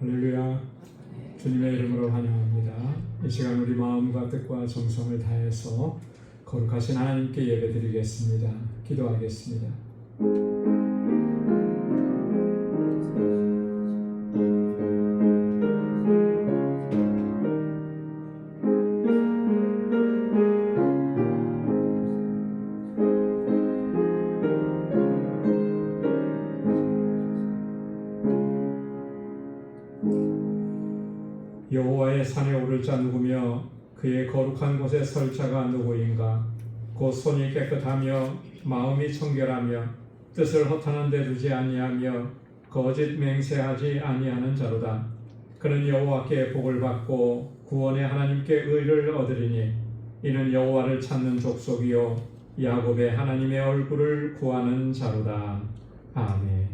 할렐루야. 주님의 이름으로 환영합니다. 이 시간 우리 마음과 뜻과 정성을 다해서 거룩하신 하나님께 예배드리겠습니다. 기도하겠습니다. 여호와의 산에 오를 자 누구며 그의 거룩한 곳에 설 자가 누구인가? 곧 손이 깨끗하며 마음이 청결하며 뜻을 허탄한 데 두지 아니하며 거짓 맹세하지 아니하는 자로다. 그는 여호와께 복을 받고 구원의 하나님께 의를 얻으리니 이는 여호와를 찾는 족속이요 야곱의 하나님의 얼굴을 구하는 자로다. 아멘.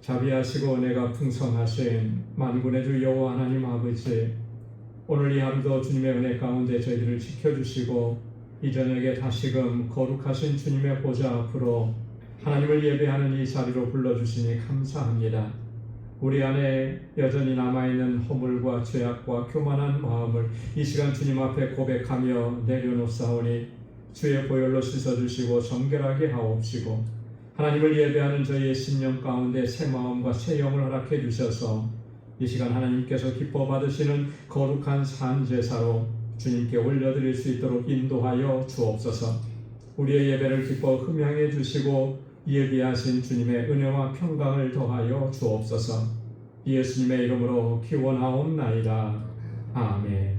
자비하시고 은혜가 풍성하신 만군의 주 여호와 하나님 아버지, 오늘 이 하루도 주님의 은혜 가운데 저희들을 지켜주시고 이 저녁에 다시금 거룩하신 주님의 보좌 앞으로 하나님을 예배하는 이 자리로 불러주시니 감사합니다. 우리 안에 여전히 남아있는 허물과 죄악과 교만한 마음을 이 시간 주님 앞에 고백하며 내려놓사오니 주의 보혈로 씻어주시고 정결하게 하옵시고 하나님을 예배하는 저희의 심령 가운데 새 마음과 새 영을 허락해 주셔서 이 시간 하나님께서 기뻐 받으시는 거룩한 산제사로 주님께 올려드릴 수 있도록 인도하여 주옵소서. 우리의 예배를 기뻐 흠향해 주시고 예비하신 주님의 은혜와 평강을 더하여 주옵소서. 예수님의 이름으로 기원하옵나이다. 아멘.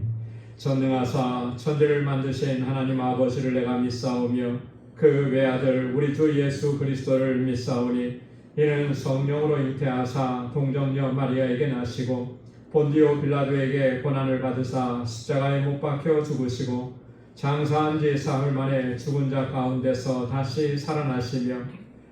전능하사 천지를 만드신 하나님 아버지를 내가 믿사오며 그 외아들 우리 주 예수 그리스도를 믿사오니 이는 성령으로 잉태하사 동정녀 마리아에게 나시고 본디오 빌라도에게 고난을 받으사 십자가에 못 박혀 죽으시고 장사한 지 사흘 만에 죽은 자 가운데서 다시 살아나시며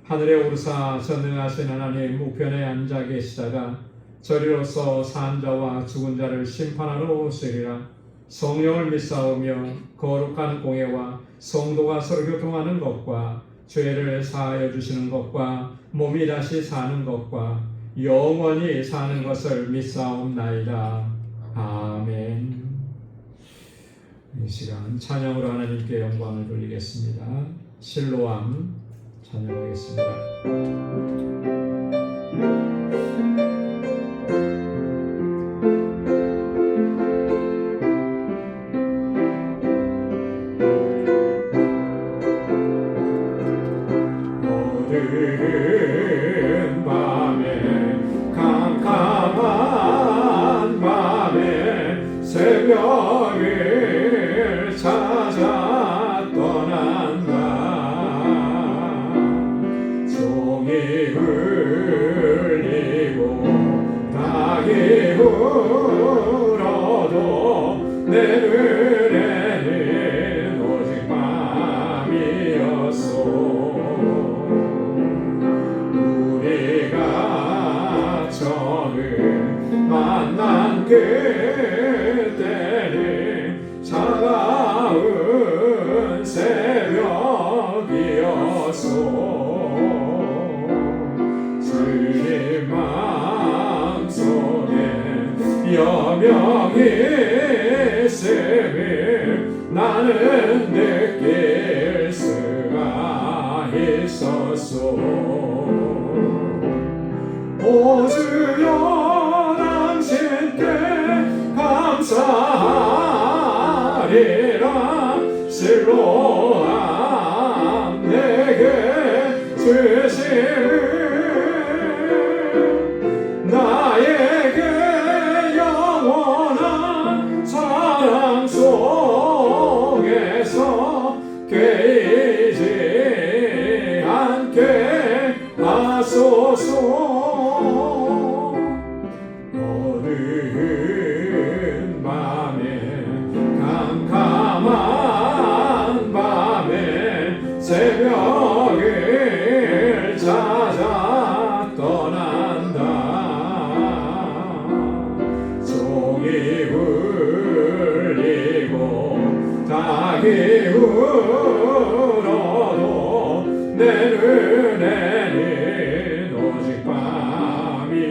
하늘에 오르사 전능하신 하나님 우편에 앉아 계시다가 저리로서 산 자와 죽은 자를 심판하러 오시리라. 성령을 믿사오며 거룩한 공예와 성도가 서로 교통하는 것과 죄를 사하여 주시는 것과 몸이 다시 사는 것과 영원히 사는 것을 믿사옵나이다. 아멘. 이 시간 찬양으로 하나님께 영광을 돌리겠습니다. 실로암 찬양하겠습니다. 새벽을 찾아 떠난다. 종이 울리고 닭이 울어도 내 눈에는 오직 밤이었소. 우리가 처음 만난 그때는 차가운 새벽이었소. 주님 마음속에 여명이 있음을 나는 느낄 수가 있었소. 오 주여 당신께 감사하리라. 실로암 내게 주심을 나에게 영원한 사랑 속에서 깨이지 않게 하소서. 새벽을 찾아 떠난다. 종이 울리고 닭이 울어도 내 눈에는 오직 밤이었소.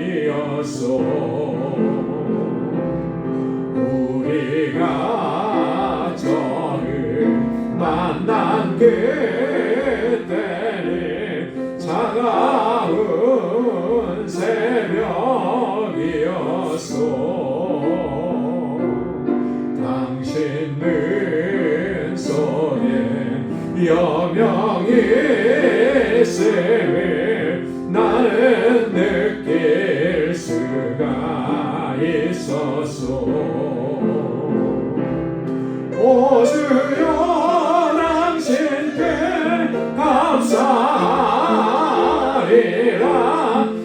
만난 그때는 차가운 새벽이었소. 당신 눈 속에 여명이 있음을 나는 느낄 수가 있었소. 오 주여 당신께 감사하리라.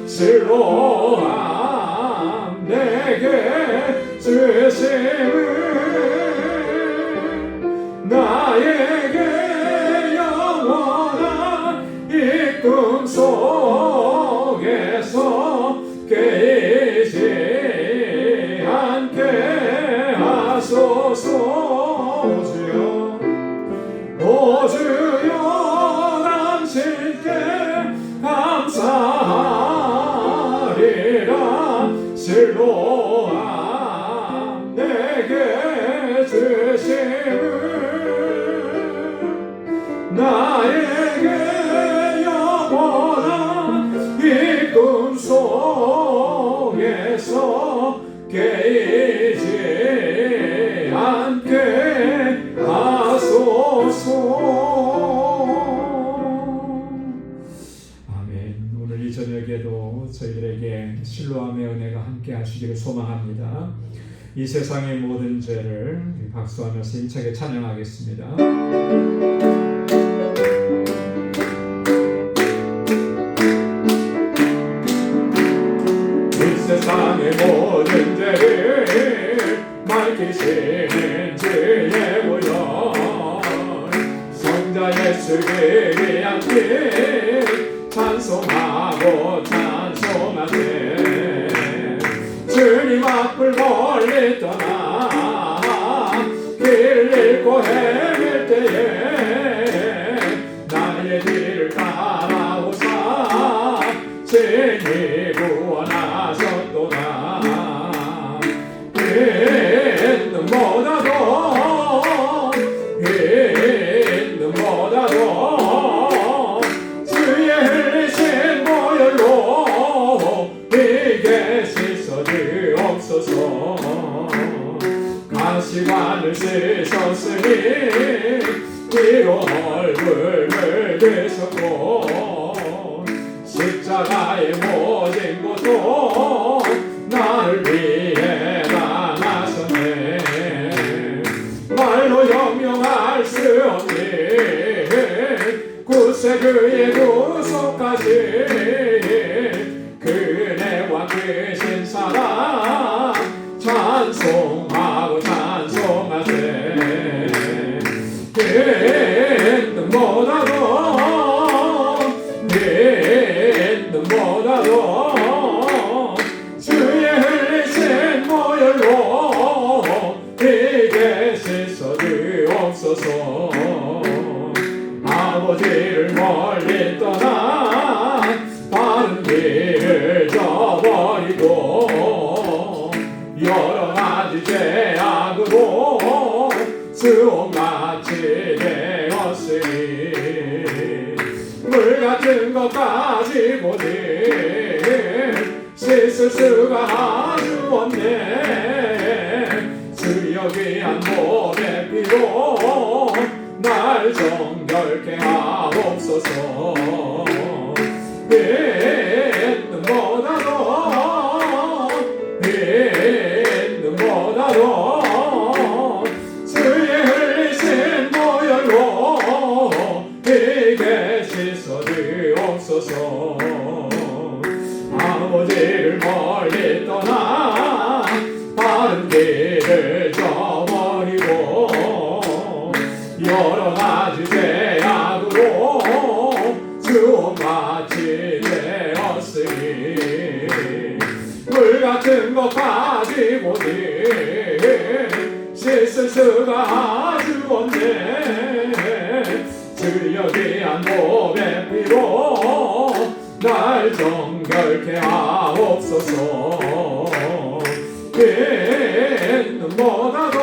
슬로암 내게 주심을 나에게 영원한 이 꿈속에서 깨이지 않게 하소서. 오 주여 당신께 감사하리라. 슬로암 내게 주심을 나에게 영원한 이 꿈속에서 깨이지 않게 하소서. 아멘. 오늘 이 저녁에도 저희들에게 실로암의 은혜가 함께 하시기를 소망합니다. 이 세상의 모든 죄를 박수하면서 힘차게 찬양하겠습니다. 이 세상의 모든 죄를 밝히시는 주의 보혈, 성자 예수 귀한 피 찬송하고 찬송하세. 주님 앞을 멀리 떠나 길 잃고 헤맬 때에 나의 뒤를 따라오사 친히 구원하셨도다. 있는보다도 주의 흘리신 보혈로 이게 씻어주옵소서. 가시관을 씻었으니 이로 얼굴을 드셨고 십자가의 모진 고통 나를 위해 당하셨네. 말로 형용할 수 없는 굳세 그의 구속까지 그네와 크신 사랑 찬송하고 찬송하세. 있는보다도 주의 흘리신 보혈로 이게 씻어주옵소서. 아버지를 멀리 떠나 바른 길을 저버리고 여러 가지 죄악으로 수옥같이 되었으니 물 같은 것까지 보지 씻을 수가 아주 없네. 주여 귀한 몸의 피로 날 정결케 하옵소서. 있는보다도 주의 흘리신 보혈로 이게 씻어주옵소서. 아버지를 멀리 떠나 바른 길을 저버리고 여러 가지 죄악으로 주옥같이 되었으니 물 같은 것까지 보니 씻을 수가 아주 없네. 주여 귀한 몸의 피로 날 정결케 하옵소서. 있는보다도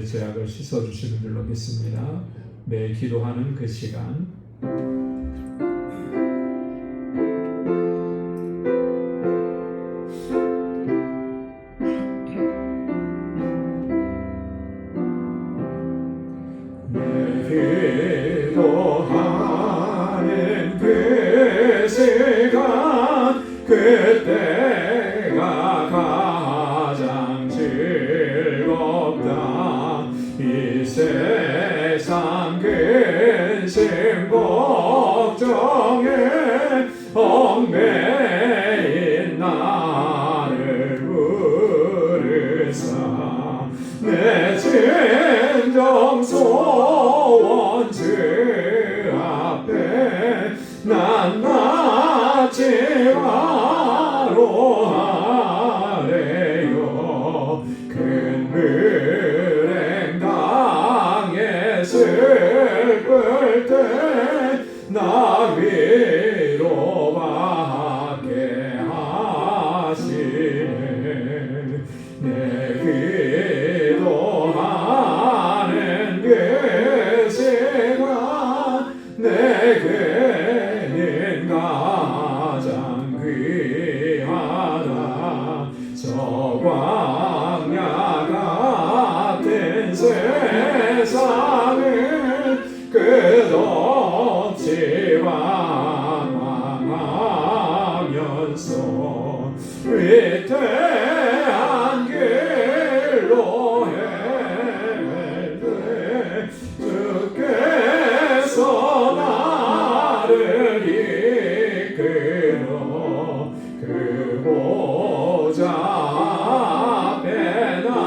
죄악을 씻어주시는 줄로 믿습니다. 매 기도하는 그 시간 기도하는 그 시간 그때가 가장 즐겁다. 이 세상 근심 걱정에 얽매인 나를 부르사 내 진정 소원 주 앞에 난 낳지 바로 하래요. 큰 불행 당해 슬플 때 나 위로받게 하시네. 내 기도하는 그 시간 내게는 가장 귀하다. 저 광야 같은 세상을 끝없이 방황하면서 위태한 길로 헤매되 주께서 나를 이끌어 그 보좌 앞에 나가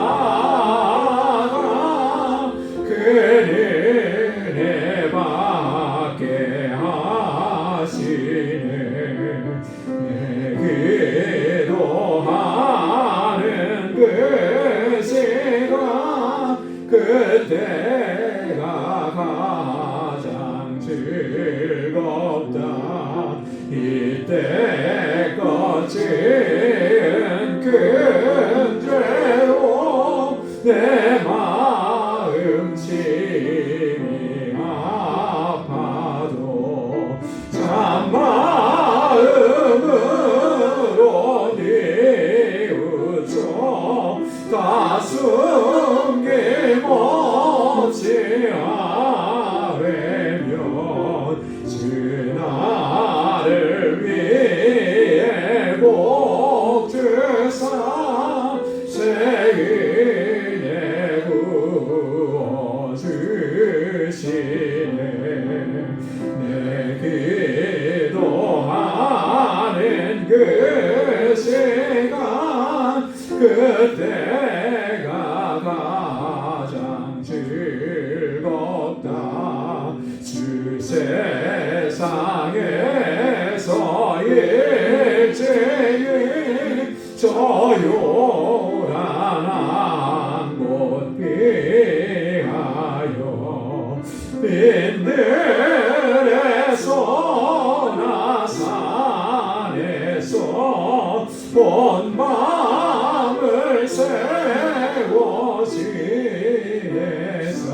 그 은혜 받게 하시네. 내 기도하는 그 시간 그때가 가장 즐겁다. 이때 거친 큰 죄로 내 마음 심히 아파도 참마음으로 뉘우쳐 다 숨김없이 아뢰면 주 나를 위해 복 주사 새 은혜 부어 주시네. 내 기도하는 그 시간 그때가 가장 즐겁다. 주 세상에서 일제히 저요란한 곳 피하여 빈들에서나 산에서 온 마음을 세워 지내사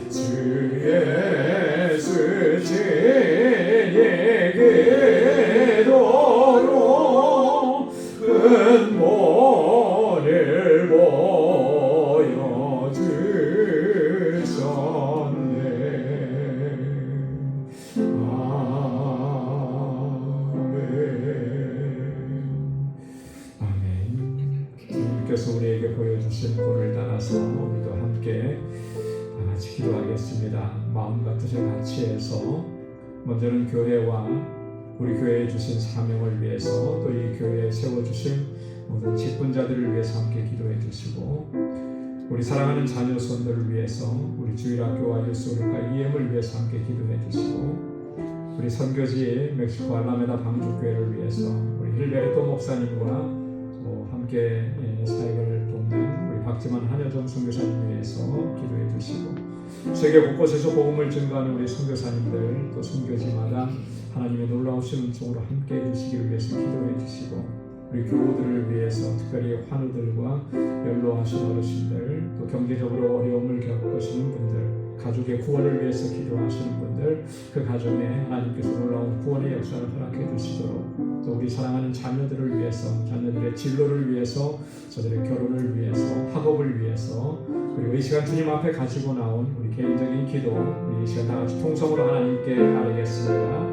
주 예수 진리 기도로 은모를 보여주셨네. 주님께서 우리에게 보여주신 본을 따라서 우리도 함께 다 같이 기도하겠습니다. 마음과 뜻을 같이 해서 먼저는 교회와 우리 교회에 주신 사명을 위해서 또 이 교회에 세워주신 모든 직분자들을 위해서 함께 기도해 주시고 우리 사랑하는 자녀 손들을 위해서 우리 주일학교와 유스울과 EM을 위해서 함께 기도해 주시고 우리 선교지 멕시코 알라메다 방주교회를 위해서 우리 힐베르토 목사님과 함께 사역을 돕는 우리 박지만 한여정 선교사님 위해서 기도해 주시고 세계 곳곳에서 복음을 증거하는 우리 선교사님들 또 선교지마다 하나님의 놀라우신 은총으로 함께 해주시기 위해서 기도해 주시고 우리 교우들을 위해서 특별히 환우들과 연로하신 어르신들, 또 경제적으로 어려움을 겪으시는 분들, 가족의 구원을 위해서 기도하시는 분들, 그 가정에 하나님께서 놀라운 구원의 역사를 허락해 주시도록, 또 우리 사랑하는 자녀들을 위해서, 자녀들의 진로를 위해서, 저들의 결혼을 위해서, 학업을 위해서, 그리고 이 시간 주님 앞에 가지고 나온 우리 개인적인 기도, 우리 이 시간 다 같이 통성으로 하나님께 아뢰겠습니다.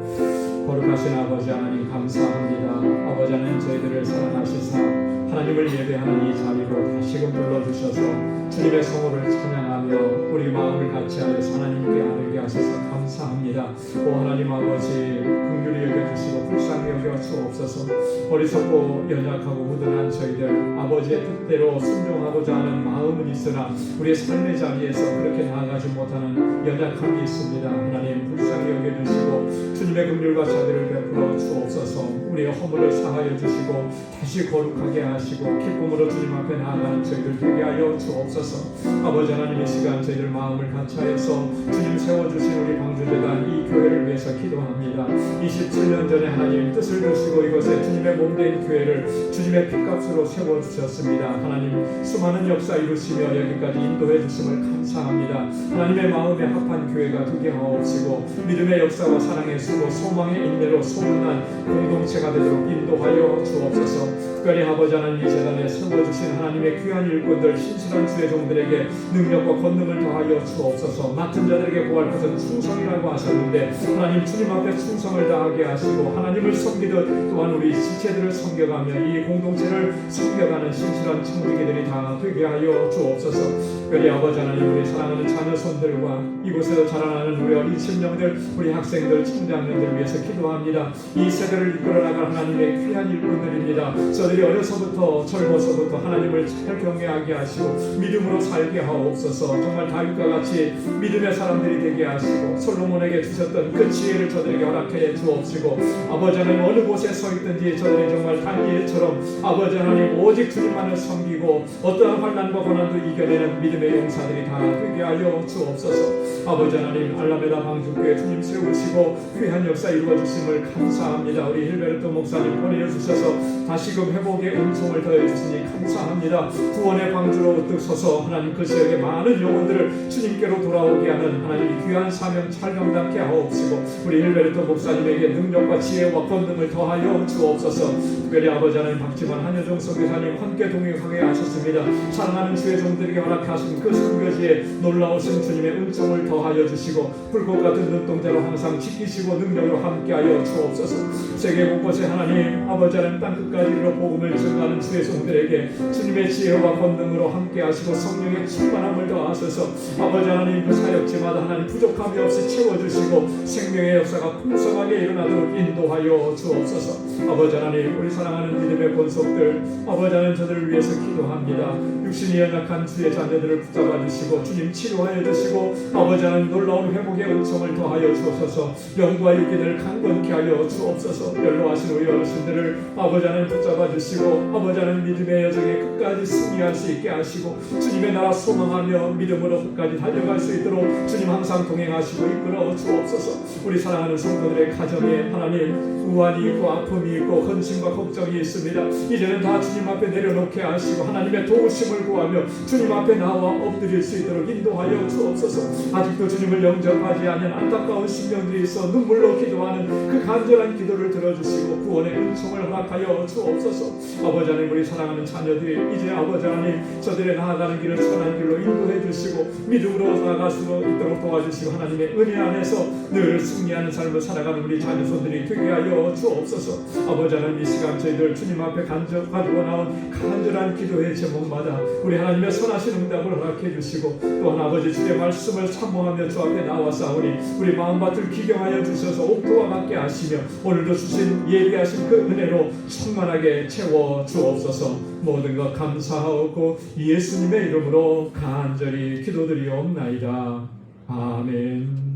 거룩하신 아버지 하나님 감사합니다. 아버지 하나님 저희들을 사랑하시사 하나님을 예배하는 이 자리로 다시금 불러주셔서 주님의 성호를 찬양하며 우리 마음을 같이하여서 하나님께 아뢰게 하셔서 감사합니다. 오 하나님 아버지 긍휼히 여겨주시고 불쌍히 여겨 주옵소서. 어리석고 연약하고 무던한 저희들 아버지의 뜻대로 순종하고자 하는 마음은 있으나 우리의 삶의 자리에서 그렇게 나아가지 못하는 연약함이 있습니다. 하나님 불쌍히 여겨주시고 주님의 긍휼과 자비를 베풀어 주옵소서. 우리의 허물을 사하여 주시고 다시 거룩하게 하시고 기쁨으로 주님 앞에 나아가는 저희들 되게 하여 주옵소서. 아버지 하나님 이 시간 저희들 마음을 같이하여서 주님 세워주신 우리 광주재단 이 교회를 위해서 기도합니다. 27년 전에 하나님 뜻을 두시고 이곳에 주님의 몸된 교회를 주님의 핏값으로 세워주셨습니다. 하나님 수많은 역사 이루시며 여기까지 인도해 주심을 감사합니다. 하나님의 마음에 합한 교회가 되게 하옵시고 믿음의 역사와 사랑의 수고 소망의 인내로 소문난 공동체가 되도록 인도하여 주옵소서. 특별히 아버지 하나님 이 재단에 세워주신 하나님의 귀한 일꾼들 신실한 주의 종들에게 능력과 권능을 더하여 주옵소서. 맡은 자들에게 구할 것은 충성이라고 하셨는데 하나님 주님 앞에 충성을 다하게 하시고 하나님을 섬기듯 또한 우리 지체들을 섬겨가며 이 공동체를 섬겨가는 신실한 청지기들이 다 되게 하여 주옵소서. 특별히 아버지 하나님 우리 사랑하는 자녀손들과 이곳에서 자라나는 우리 어린 심령들 우리 학생들 청장년들 위해서 기도합니다. 이 세대를 이끌어 나갈 하나님의 귀한 일꾼들입니다. 저들이 어려서부터 젊어서부터 하나님을 잘 경외하게 하시고 믿음으로 살게 하옵소서. 정말 다윗과 같이 믿음의 사람들이 되게 하시고 솔로몬에게 주셨던 그 지혜를 저들에게 허락해 주옵시고 아버지 하나님 어느 곳에 서 있든지 저들이 정말 다니엘처럼 아버지 하나님 오직 주님만을 섬기고 어떠한 환난과 고난도 이겨내는 믿음의 용사들이 다 되게 하여 주옵소서. 아버지 하나님 알라메다 방주교회 주님 세우시고 귀한 역사 이루어주심을 감사합니다. 우리 힐베르토 목사님 보내주셔서 다시금 회복의 은총을 더해주시니 감사합니다. 구원의 방주로 우뚝 서서 하나님 그 지역의 많은 영혼들을 주님께로 돌아오게 하는 하나님의 귀한 사명 촬영답게 하옵시고 우리 힐베르토 목사님에게 능력과 지혜와 권능을 더하여 주옵소서. 특별히 아버지 하나님 박지만 한여종 선교사님 함께 동행하게 하셨습니다. 사랑하는 주의 종들에게 허락하신 그 선교지에 놀라우신 주님의 은총을 더하여 주시고 불꽃 같은 눈동자로 항상 지키시고 능력으로 함께하여 주옵소서. 세계 곳곳에 하나님 아버지 하나님 땅끝까지 이르러 복음을 증거하는 주의 종들에게 주님의 지혜와 권능으로 함께하시고 성령의 충만함을 더하셔서 아버지 하나님 그 사역지마다 하나님 부족함이 없이 채워주시고 생명의 역사가 풍성하게 일어나도록 인도하여 주옵소서. 아버지 하나님 우리 사랑하는 믿음의 본속들 아버지 하나님 저들을 위해서 기도합니다. 육신이 연약한 주의 자녀들을 붙잡아 주시고 주님 치료하여 주시고 아버지 하나님 놀라운 회복의 은총을 더하여 주옵소서. 영과 육인을 강건케 하여 주옵소서. 연로하신 우리 어르신들을 아버지 하나님 붙잡아 주시고 아버지 하나님 믿음의 여정에 끝까지 승리할 수 있게 하시고 주님의 나라 소망하며 믿음으로 끝까지 달려갈 수 있도록 주님 항상 동행하시고 이끌어 주옵소서. 우리 사랑하는 성도들의 가정에 하나님 우환이 있고 아픔이 있고 헌신과 걱정이 있습니다. 이제는 다 주님 앞에 내려놓게 하시고 하나님의 도우심을 구하며 주님 앞에 나와 엎드릴 수 있도록 인도하여 주옵소서. 아직도 주님을 영접하지 않은 안타까운 심령들이 있어 눈물로 기도하는 그 간절한 기도를 들어주시고 구원의 은총을 허락하여 주옵소서. 아버지 하나님 우리 사랑하는 자녀들이 이제 아버지 하나님 저들의 나아가는 길을 선한 길로 인도해 주시고 믿음으로 나아갈 수 있도록 도와주시고 하나님의 은혜 안에서 늘 승리하는 삶을 살아가는 우리 자녀손들이 되게 하여 주옵소서. 아버지 하나님 이 시간 저희들 주님 앞에 가지고 나온 간절한 기도의 제목마다 우리 하나님의 선하신 응답을 허락해 주시고 또한 아버지 주의 말씀을 사모하며 주 앞에 나와싸우니 우리 마음밭을 기경하여 주셔서 옥토와 같게 하시며 오늘도 주신 예비하신 그 은혜로 충만하게 채워 주옵소서. 모든 것 감사하고 예수님의 이름으로 간절히 기도드리옵나이다. 아멘.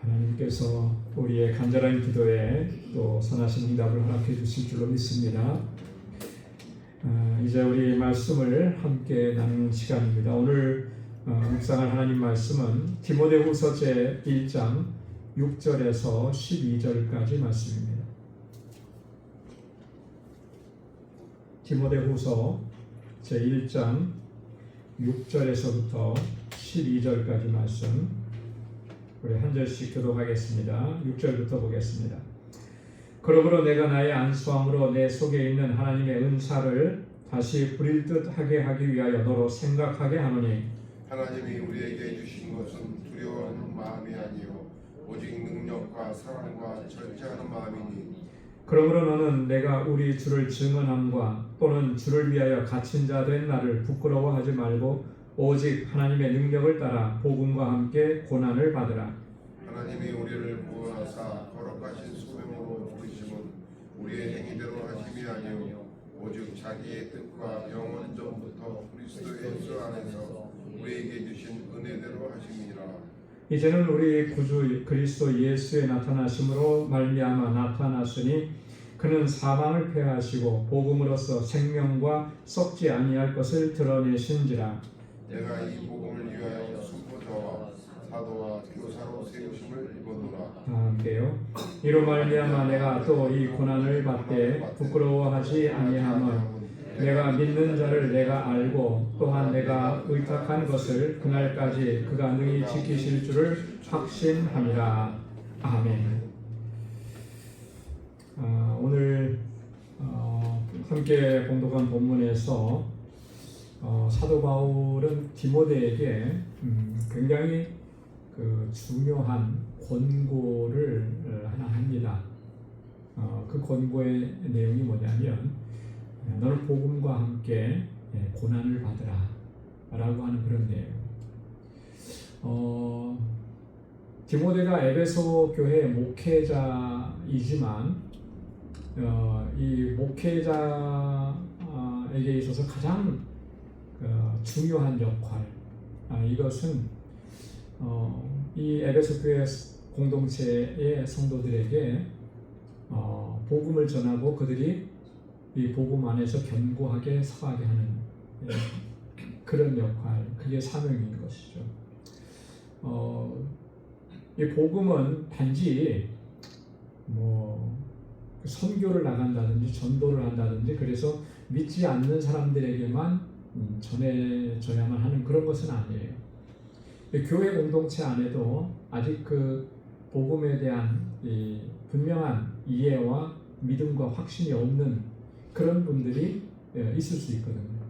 하나님께서 우리의 간절한 기도에 또 선하신 응답을 허락해 주실 줄로 믿습니다. 이제 우리 말씀을 함께 나누는 시간입니다. 오늘 묵상할 하나님 말씀은 디모데후서 제 1장 6절에서 12절까지 말씀입니다. 디모데후서 제1장 6절에서부터 12절까지 말씀 우리 한 절씩 교독하겠습니다. 6절부터 보겠습니다. 그러므로 내가 나의 안수함으로 내 속에 있는 하나님의 은사를 다시 부릴 듯 하게 하기 위하여 너로 생각하게 하노니 하나님이 우리에게 주신 것은 두려워하는 마음이 아니요 오직 능력과 사랑과 절제하는 마음이니 그러므로 너는 내가 우리 주를 증언함과 또는 주를 위하여 갇힌 자 된 나를 부끄러워하지 말고 오직 하나님의 능력을 따라 복음과 함께 고난을 받으라. 하나님이 우리를 구원하사 거룩하신 소명으로 부르심은 우리의 행위대로 하심이 아니요 오직 자기의 뜻과 영원 전부터 그리스도 예수 안에서 우리에게 주신 은혜대로 하심이라. 이제는 우리 구주 그리스도 예수의 나타나심으로 말미암아 나타났으니 그는 사망을 패하시고 복음으로써 생명과 썩지 아니할 것을 드러내신지라. 내가 이 복음을 위하여 선포자와 사도와 교사로 세우심을 입어노라. 함께요. 이로 말미암아 내가 또 이 고난을 받되 부끄러워하지 아니하며 내가 믿는 자를 내가 알고 또한 내가 의탁한 것을 그날까지 그가 능히 지키실 줄을 확신함이라. 아멘. 오늘 함께 봉독한 본문에서 사도 바울은 디모데에게 굉장히 중요한 권고를 하나 합니다. 그 권고의 내용이 뭐냐면 너는 복음과 함께 고난을 받으라 라고 하는 그런 내용. 디모데가 에베소 교회 목회자이지만 이 목회자에게 있어서 가장 중요한 역할, 이것은 이 에베소 교회 공동체의 성도들에게 복음을 전하고 그들이 이 복음 안에서 견고하게 서가게 하는 그런 역할, 그게 사명인 것이죠. 이 복음은 단지 선교를 나간다든지 전도를 한다든지 그래서 믿지 않는 사람들에게만 전해져야만 하는 그런 것은 아니에요. 교회 공동체 안에도 아직 그 복음에 대한 이 분명한 이해와 믿음과 확신이 없는 그런 분들이 있을 수 있거든요.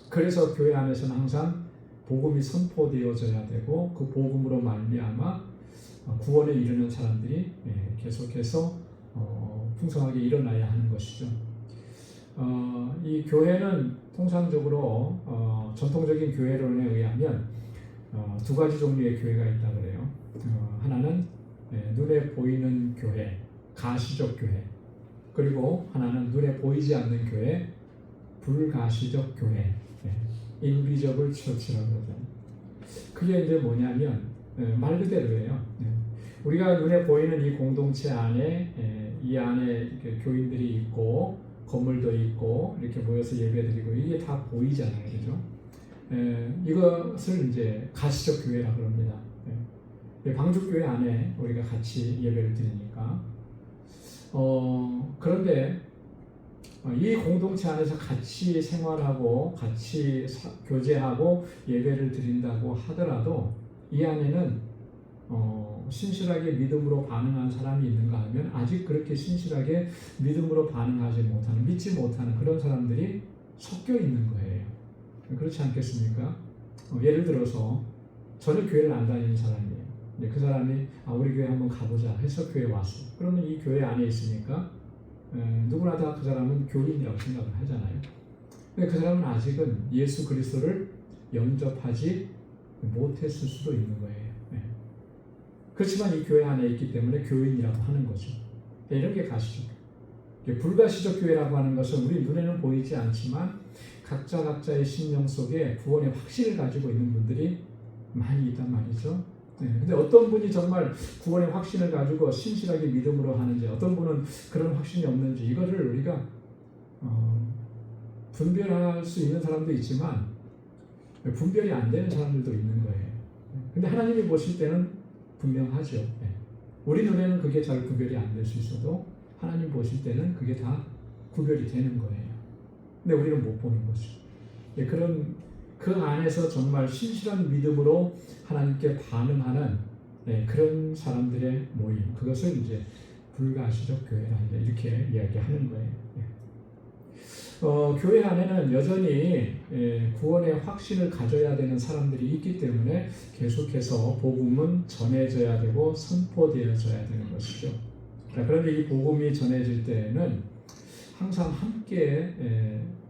그래서 교회 안에서는 항상 복음이 선포되어져야 되고 그 복음으로 말미암아 구원에 이르는 사람들이 계속해서 풍성하게 일어나야 하는 것이죠. 이 교회는 통상적으로 전통적인 교회론에 의하면 두 가지 종류의 교회가 있다 그래요. 하나는 눈에 보이는 교회, 가시적 교회, 그리고 하나는 눈에 보이지 않는 교회, 불가시적 교회, 인비저블 처치라고 그러죠. 그게 이제 뭐냐면 말 그대로예요. 우리가 눈에 보이는 이 공동체 안에 이 안에 이렇게 교인들이 있고 건물도 있고 이렇게 모여서 예배드리고 이게 다 보이잖아요, 그죠? 이것을 이제 가시적 교회라고 합니다. 방주교회 안에 우리가 같이 예배를 드리니까. 그런데 이 공동체 안에서 같이 생활하고 같이 교제하고 예배를 드린다고 하더라도 이 안에는 신실하게 믿음으로 반응한 사람이 있는가 하면 아직 그렇게 신실하게 믿음으로 반응하지 못하는, 믿지 못하는 그런 사람들이 섞여 있는 거예요. 그렇지 않겠습니까? 예를 들어서 저는 교회를 안 다니는 사람이에요. 그 사람이 우리 교회 한번 가보자 해서 교회에 왔어. 그러면 이 교회 안에 있으니까 누구나 다 그 사람은 교인이라고 생각을 하잖아요. 근데 그 사람은 아직은 예수 그리스도를 영접하지 못했을 수도 있는 거예요. 그렇지만 이 교회 안에 있기 때문에 교인이라고 하는 거죠. 이런 게 가시적. 불가시적 교회라고 하는 것은 우리 눈에는 보이지 않지만 각자의 심령 속에 구원의 확신을 가지고 있는 분들이 많이 있단 말이죠. 근데 어떤 분이 정말 구원의 확신을 가지고 신실하게 믿음으로 하는지, 어떤 분은 그런 확신이 없는지, 이거를 우리가 분별할 수 있는 사람도 있지만 분별이 안 되는 사람들도 있는 거예요. 근데 하나님이 보실 때는 분명하죠. 우리 눈에는 그게 잘 구별이 안 될 수 있어도 하나님 보실 때는 그게 다 구별이 되는 거예요. 근데 우리는 못 보는 거죠. 그런 그 안에서 정말 신실한 믿음으로 하나님께 반응하는 그런 사람들의 모임, 그것을 이제 불가시적 교회라 이렇게 이야기하는 거예요. 교회 안에는 여전히 구원의 확신을 가져야 되는 사람들이 있기 때문에 계속해서 복음은 전해져야 되고 선포되어져야 되는 것이죠. 그런데 이 복음이 전해질 때에는 항상 함께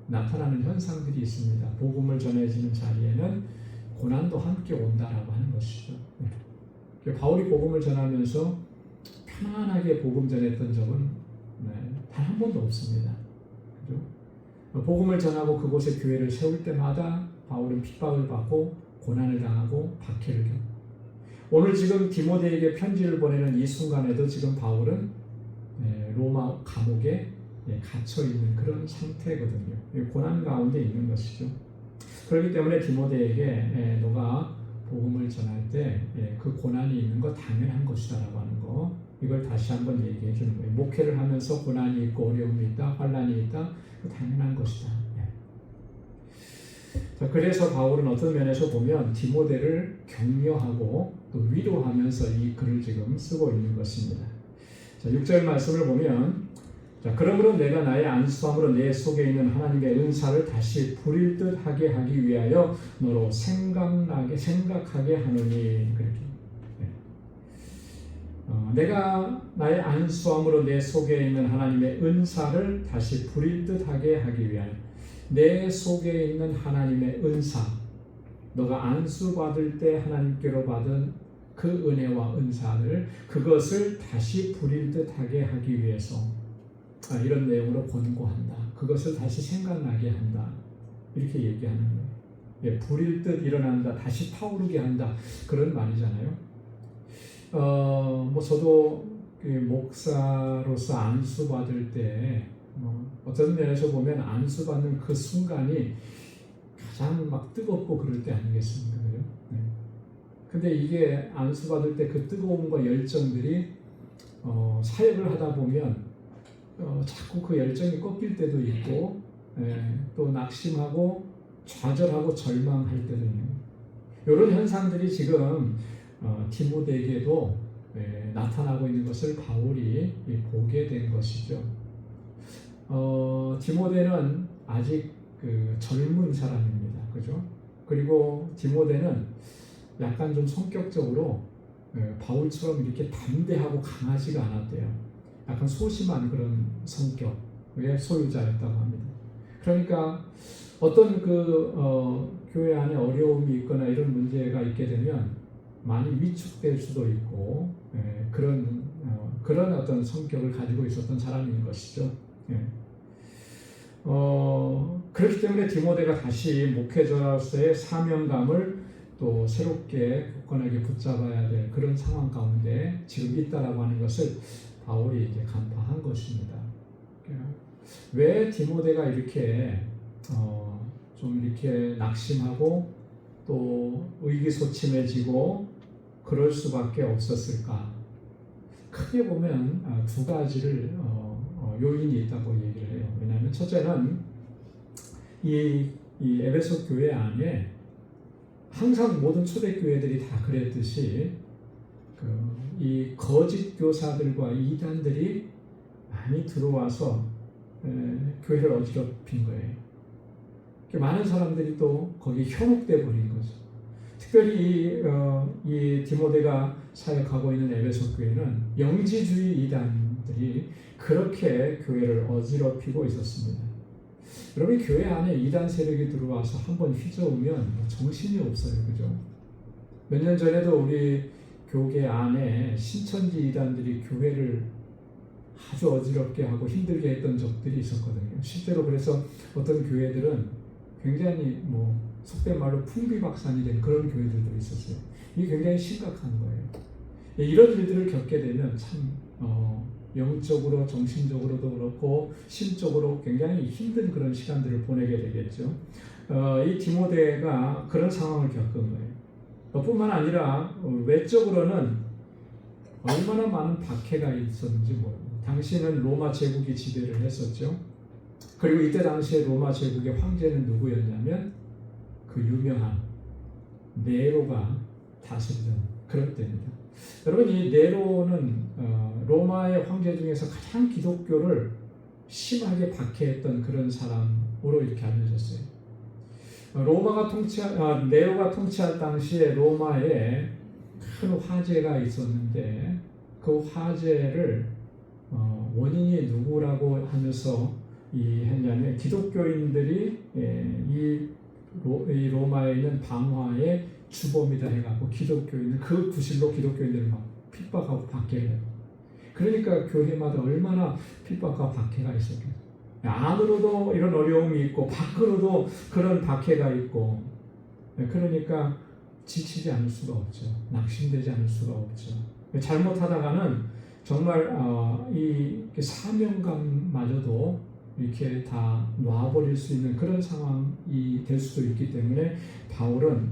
나타나는 현상들이 있습니다. 복음을 전해지는 자리에는 고난도 함께 온다라고 하는 것이죠. 바울이 복음을 전하면서 편안하게 복음 전했던 적은 단 한 번도 없습니다. 그죠? 복음을 전하고 그곳에 교회를 세울 때마다 바울은 핍박을 받고 고난을 당하고 박해를 겪고, 오늘 지금 디모데에게 편지를 보내는 이 순간에도 지금 바울은 로마 감옥에 갇혀 있는 그런 상태거든요. 고난 가운데 있는 것이죠. 그렇기 때문에 디모데에게 너가 복음을 전할 때 그 고난이 있는 거 당연한 것이다라고 하는 거, 이걸 다시 한번 얘기해 주는 거예요. 목회를 하면서 고난이 있고 어려움이 있다, 환난이 있다, 그 당연한 것이다. 자, 그래서 바울은 어떤 면에서 보면 디모데를 격려하고 또 위로하면서 이 글을 지금 쓰고 있는 것입니다. 자, 6절 말씀을 보면, 자, 그러므로 내가 나의 안수함으로 내 속에 있는 하나님의 은사를 다시 부릴 듯 하게 하기 위하여 너로 생각하게 하노니. 그렇게. 내가 나의 안수함으로 내 속에 있는 하나님의 은사를 다시 부릴 듯 하게 하기 위하여, 내 속에 있는 하나님의 은사, 너가 안수받을 때 하나님께로 받은 그 은혜와 은사를, 그것을 다시 부릴 듯 하게 하기 위해서 이런 내용으로 권고한다. 그것을 다시 생각나게 한다. 이렇게 얘기하는 거예요. 부릴 듯 일어난다. 다시 타오르게 한다. 그런 말이잖아요. 저도 목사로서 안수받을 때 어떤 면에서 보면 안수받는 그 순간이 가장 막 뜨겁고 그럴 때 아니겠습니까? 그죠? 근데 이게 안수받을 때 그 뜨거움과 열정들이 사역을 하다 보면 자꾸 그 열정이 꺾일 때도 있고, 또 낙심하고 좌절하고 절망할 때도 있는, 이런 현상들이 지금 디모데에게도 나타나고 있는 것을 바울이 보게 된 것이죠. 디모데는 아직 젊은 사람입니다. 그죠? 그리고 디모데는 약간 좀 성격적으로 바울처럼 이렇게 담대하고 강하지가 않았대요. 약간 소심한 그런 성격의 소유자였다고 합니다. 그러니까 어떤 교회 안에 어려움이 있거나 이런 문제가 있게 되면 많이 위축될 수도 있고, 그런 어떤 성격을 가지고 있었던 사람인 것이죠. 그렇기 때문에 디모데가 다시 목회자로서의 사명감을 또 새롭게 굳건하게 붙잡아야 될 그런 상황 가운데 지금 있다라고 하는 것을 바울이 이제 간파한 것입니다. 왜 디모데가 이렇게 좀 이렇게 낙심하고 또 의기소침해지고 그럴 수밖에 없었을까? 크게 보면 두 가지를 요인이 있다고 얘기를 해요. 왜냐하면 첫째는 이 에베소 교회 안에 항상 모든 초대교회들이 다 그랬듯이 이 거짓 교사들과 이단들이 많이 들어와서 교회를 어지럽힌 거예요. 많은 사람들이 또 거기 현혹돼 버린 거죠. 특별히 이 디모데가 사역하고 있는 에베소 교회는 영지주의 이단들이 그렇게 교회를 어지럽히고 있었습니다. 여러분, 교회 안에 이단 세력이 들어와서 한번 휘저으면 정신이 없어요. 그죠? 몇 년 전에도 우리 교계 안에 신천지 이단들이 교회를 아주 어지럽게 하고 힘들게 했던 적들이 있었거든요. 실제로 그래서 어떤 교회들은 굉장히 속된 말로 풍비박산이 된 그런 교회들도 있었어요. 이게 굉장히 심각한 거예요. 이런 일들을 겪게 되면 참 영적으로, 정신적으로도 그렇고 심적으로 굉장히 힘든 그런 시간들을 보내게 되겠죠. 이 디모데가 그런 상황을 겪은 거예요. 뿐만 아니라 외적으로는 얼마나 많은 박해가 있었는지 모릅니다. 당시는 로마 제국이 지배를 했었죠. 그리고 이때 당시에 로마 제국의 황제는 누구였냐면 그 유명한 네로가 다스리던 그런 때입니다. 여러분, 이 네로는 로마의 황제 중에서 가장 기독교를 심하게 박해했던 그런 사람으로 이렇게 알려졌어요. 네로가 통치할 당시에 로마에 큰 화재가 있었는데 그 화재를 원인이 누구라고 하면서 했냐면 기독교인들이 이 로마에 있는 방화의 주범이다 해갖고 기독교인들 그 구실로 기독교인들을 막 핍박하고 박해를 해요. 그러니까 교회마다 얼마나 핍박과 박해가 있었겠어요. 안으로도 이런 어려움이 있고 밖으로도 그런 박해가 있고, 그러니까 지치지 않을 수가 없죠. 낙심되지 않을 수가 없죠. 잘못하다가는 정말 이 사명감마저도 이렇게 다 놔버릴 수 있는 그런 상황이 될 수도 있기 때문에 바울은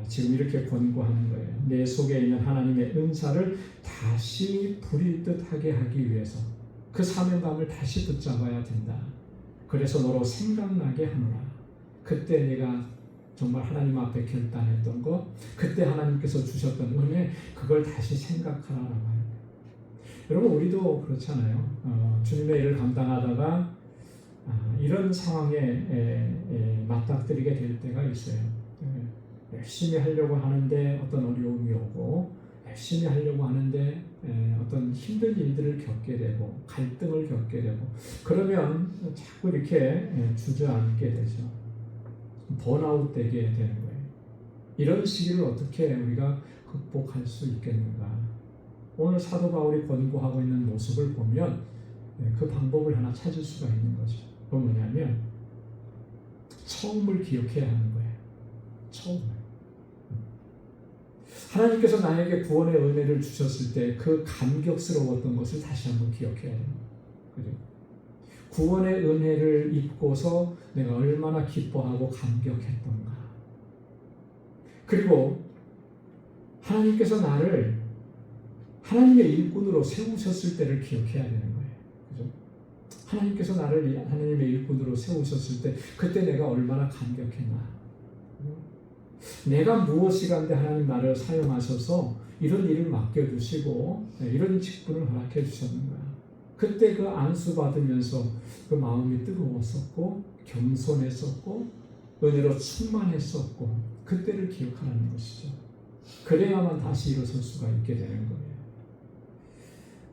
지금 이렇게 권고하는 거예요. 내 속에 있는 하나님의 은사를 다시 부리듯하게 하기 위해서 그 사명감을 다시 붙잡아야 된다. 그래서 너로 생각나게 하노라. 그때 내가 정말 하나님 앞에 결단했던 것, 그때 하나님께서 주셨던 은혜, 그걸 다시 생각하라라고 하는 거예요. 여러분, 우리도 그렇잖아요. 주님의 일을 감당하다가 이런 상황에 맞닥뜨리게 될 때가 있어요. 열심히 하려고 하는데 어떤 어려움이 오고, 열심히 하려고 하는데 어떤 힘든 일들을 겪게 되고, 갈등을 겪게 되고, 그러면 자꾸 이렇게 주저앉게 되죠. 번아웃 되게 되는 거예요. 이런 시기를 어떻게 우리가 극복할 수 있겠는가? 오늘 사도 바울이 권고하고 있는 모습을 보면 그 방법을 하나 찾을 수가 있는 거죠. 그건 뭐냐면 처음을 기억해야 하는 거예요. 처음을. 하나님께서 나에게 구원의 은혜를 주셨을 때 그 감격스러웠던 것을 다시 한번 기억해야 됩니다. 그죠? 구원의 은혜를 입고서 내가 얼마나 기뻐하고 감격했던가. 그리고 하나님께서 나를 하나님의 일꾼으로 세우셨을 때를 기억해야 되는 거예요. 그죠? 하나님께서 나를 하나님의 일꾼으로 세우셨을 때 그때 내가 얼마나 감격했나. 내가 무엇이간데 하나님 나를 사용하셔서 이런 일을 맡겨주시고 이런 직분을 허락해 주셨는가. 그때 그 안수 받으면서 그 마음이 뜨거웠었고 겸손했었고 은혜로 충만했었고 그때를 기억하라는 것이죠. 그래야만 다시 일어설 수가 있게 되는 거예요.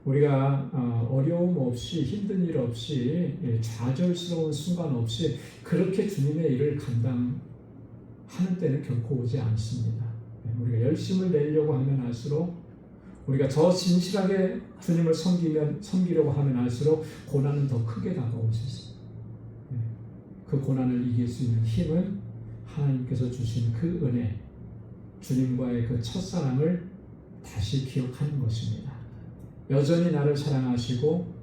우리가 어려움 없이 힘든 일 없이 좌절스러운 순간 없이 그렇게 주님의 일을 감당하는 때는 결코 오지 않습니다. 우리가 열심을 내려고 하면 할수록 우리가 더 진실하게 주님을 섬기려고 하면 할수록 고난은 더 크게 다가올 수 있습니다. 그 고난을 이길 수 있는 힘은 하나님께서 주신 그 은혜, 주님과의 그 첫사랑을 다시 기억하는 것입니다. 여전히 나를 사랑하시고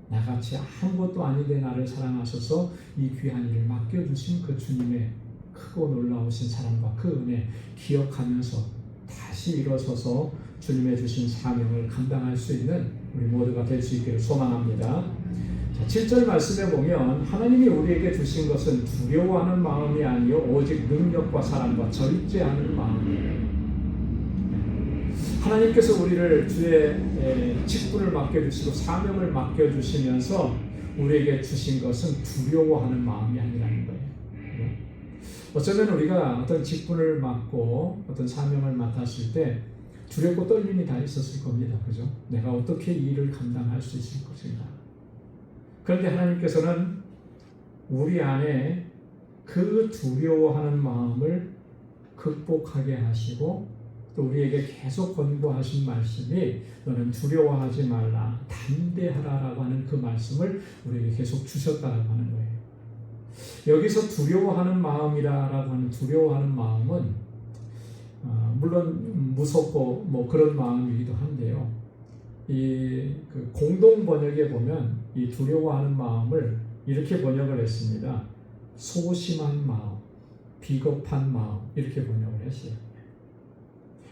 나같이 아무것도 아닌데 나를 사랑하셔서 이 귀한 일을 맡겨주신 그 주님의 크고 놀라우신 사랑과 그 은혜 기억하면서 다시 일어서서 주님의 주신 사명을 감당할 수 있는 우리 모두가 될 수 있기를 소망합니다. 자, 7절 말씀에 보면 하나님이 우리에게 주신 것은 두려워하는 마음이 아니요 오직 능력과 사랑과 절제하는 마음이에요. 하나님께서 우리를 주의 직분을 맡겨주시고 사명을 맡겨주시면서 우리에게 주신 것은 두려워하는 마음이 아니라는 거예요. 어쩌면 우리가 어떤 직분을 맡고 어떤 사명을 맡았을 때 두렵고 떨림이 다 있었을 겁니다. 그죠? 내가 어떻게 이 일을 감당할 수 있을 것인가. 그런데 하나님께서는 우리 안에 그 두려워하는 마음을 극복하게 하시고 또 우리에게 계속 권고하신 말씀이 너는 두려워하지 말라, 담대하라라고 하는 그 말씀을 우리에게 계속 주셨다라고 하는 거예요. 여기서 두려워하는 마음이라고 하는 두려워하는 마음은 물론 무섭고 뭐 그런 마음이기도 한데요. 그 공동 번역에 보면 이 두려워하는 마음을 이렇게 번역을 했습니다. 소심한 마음, 비겁한 마음 이렇게 번역을 했어요.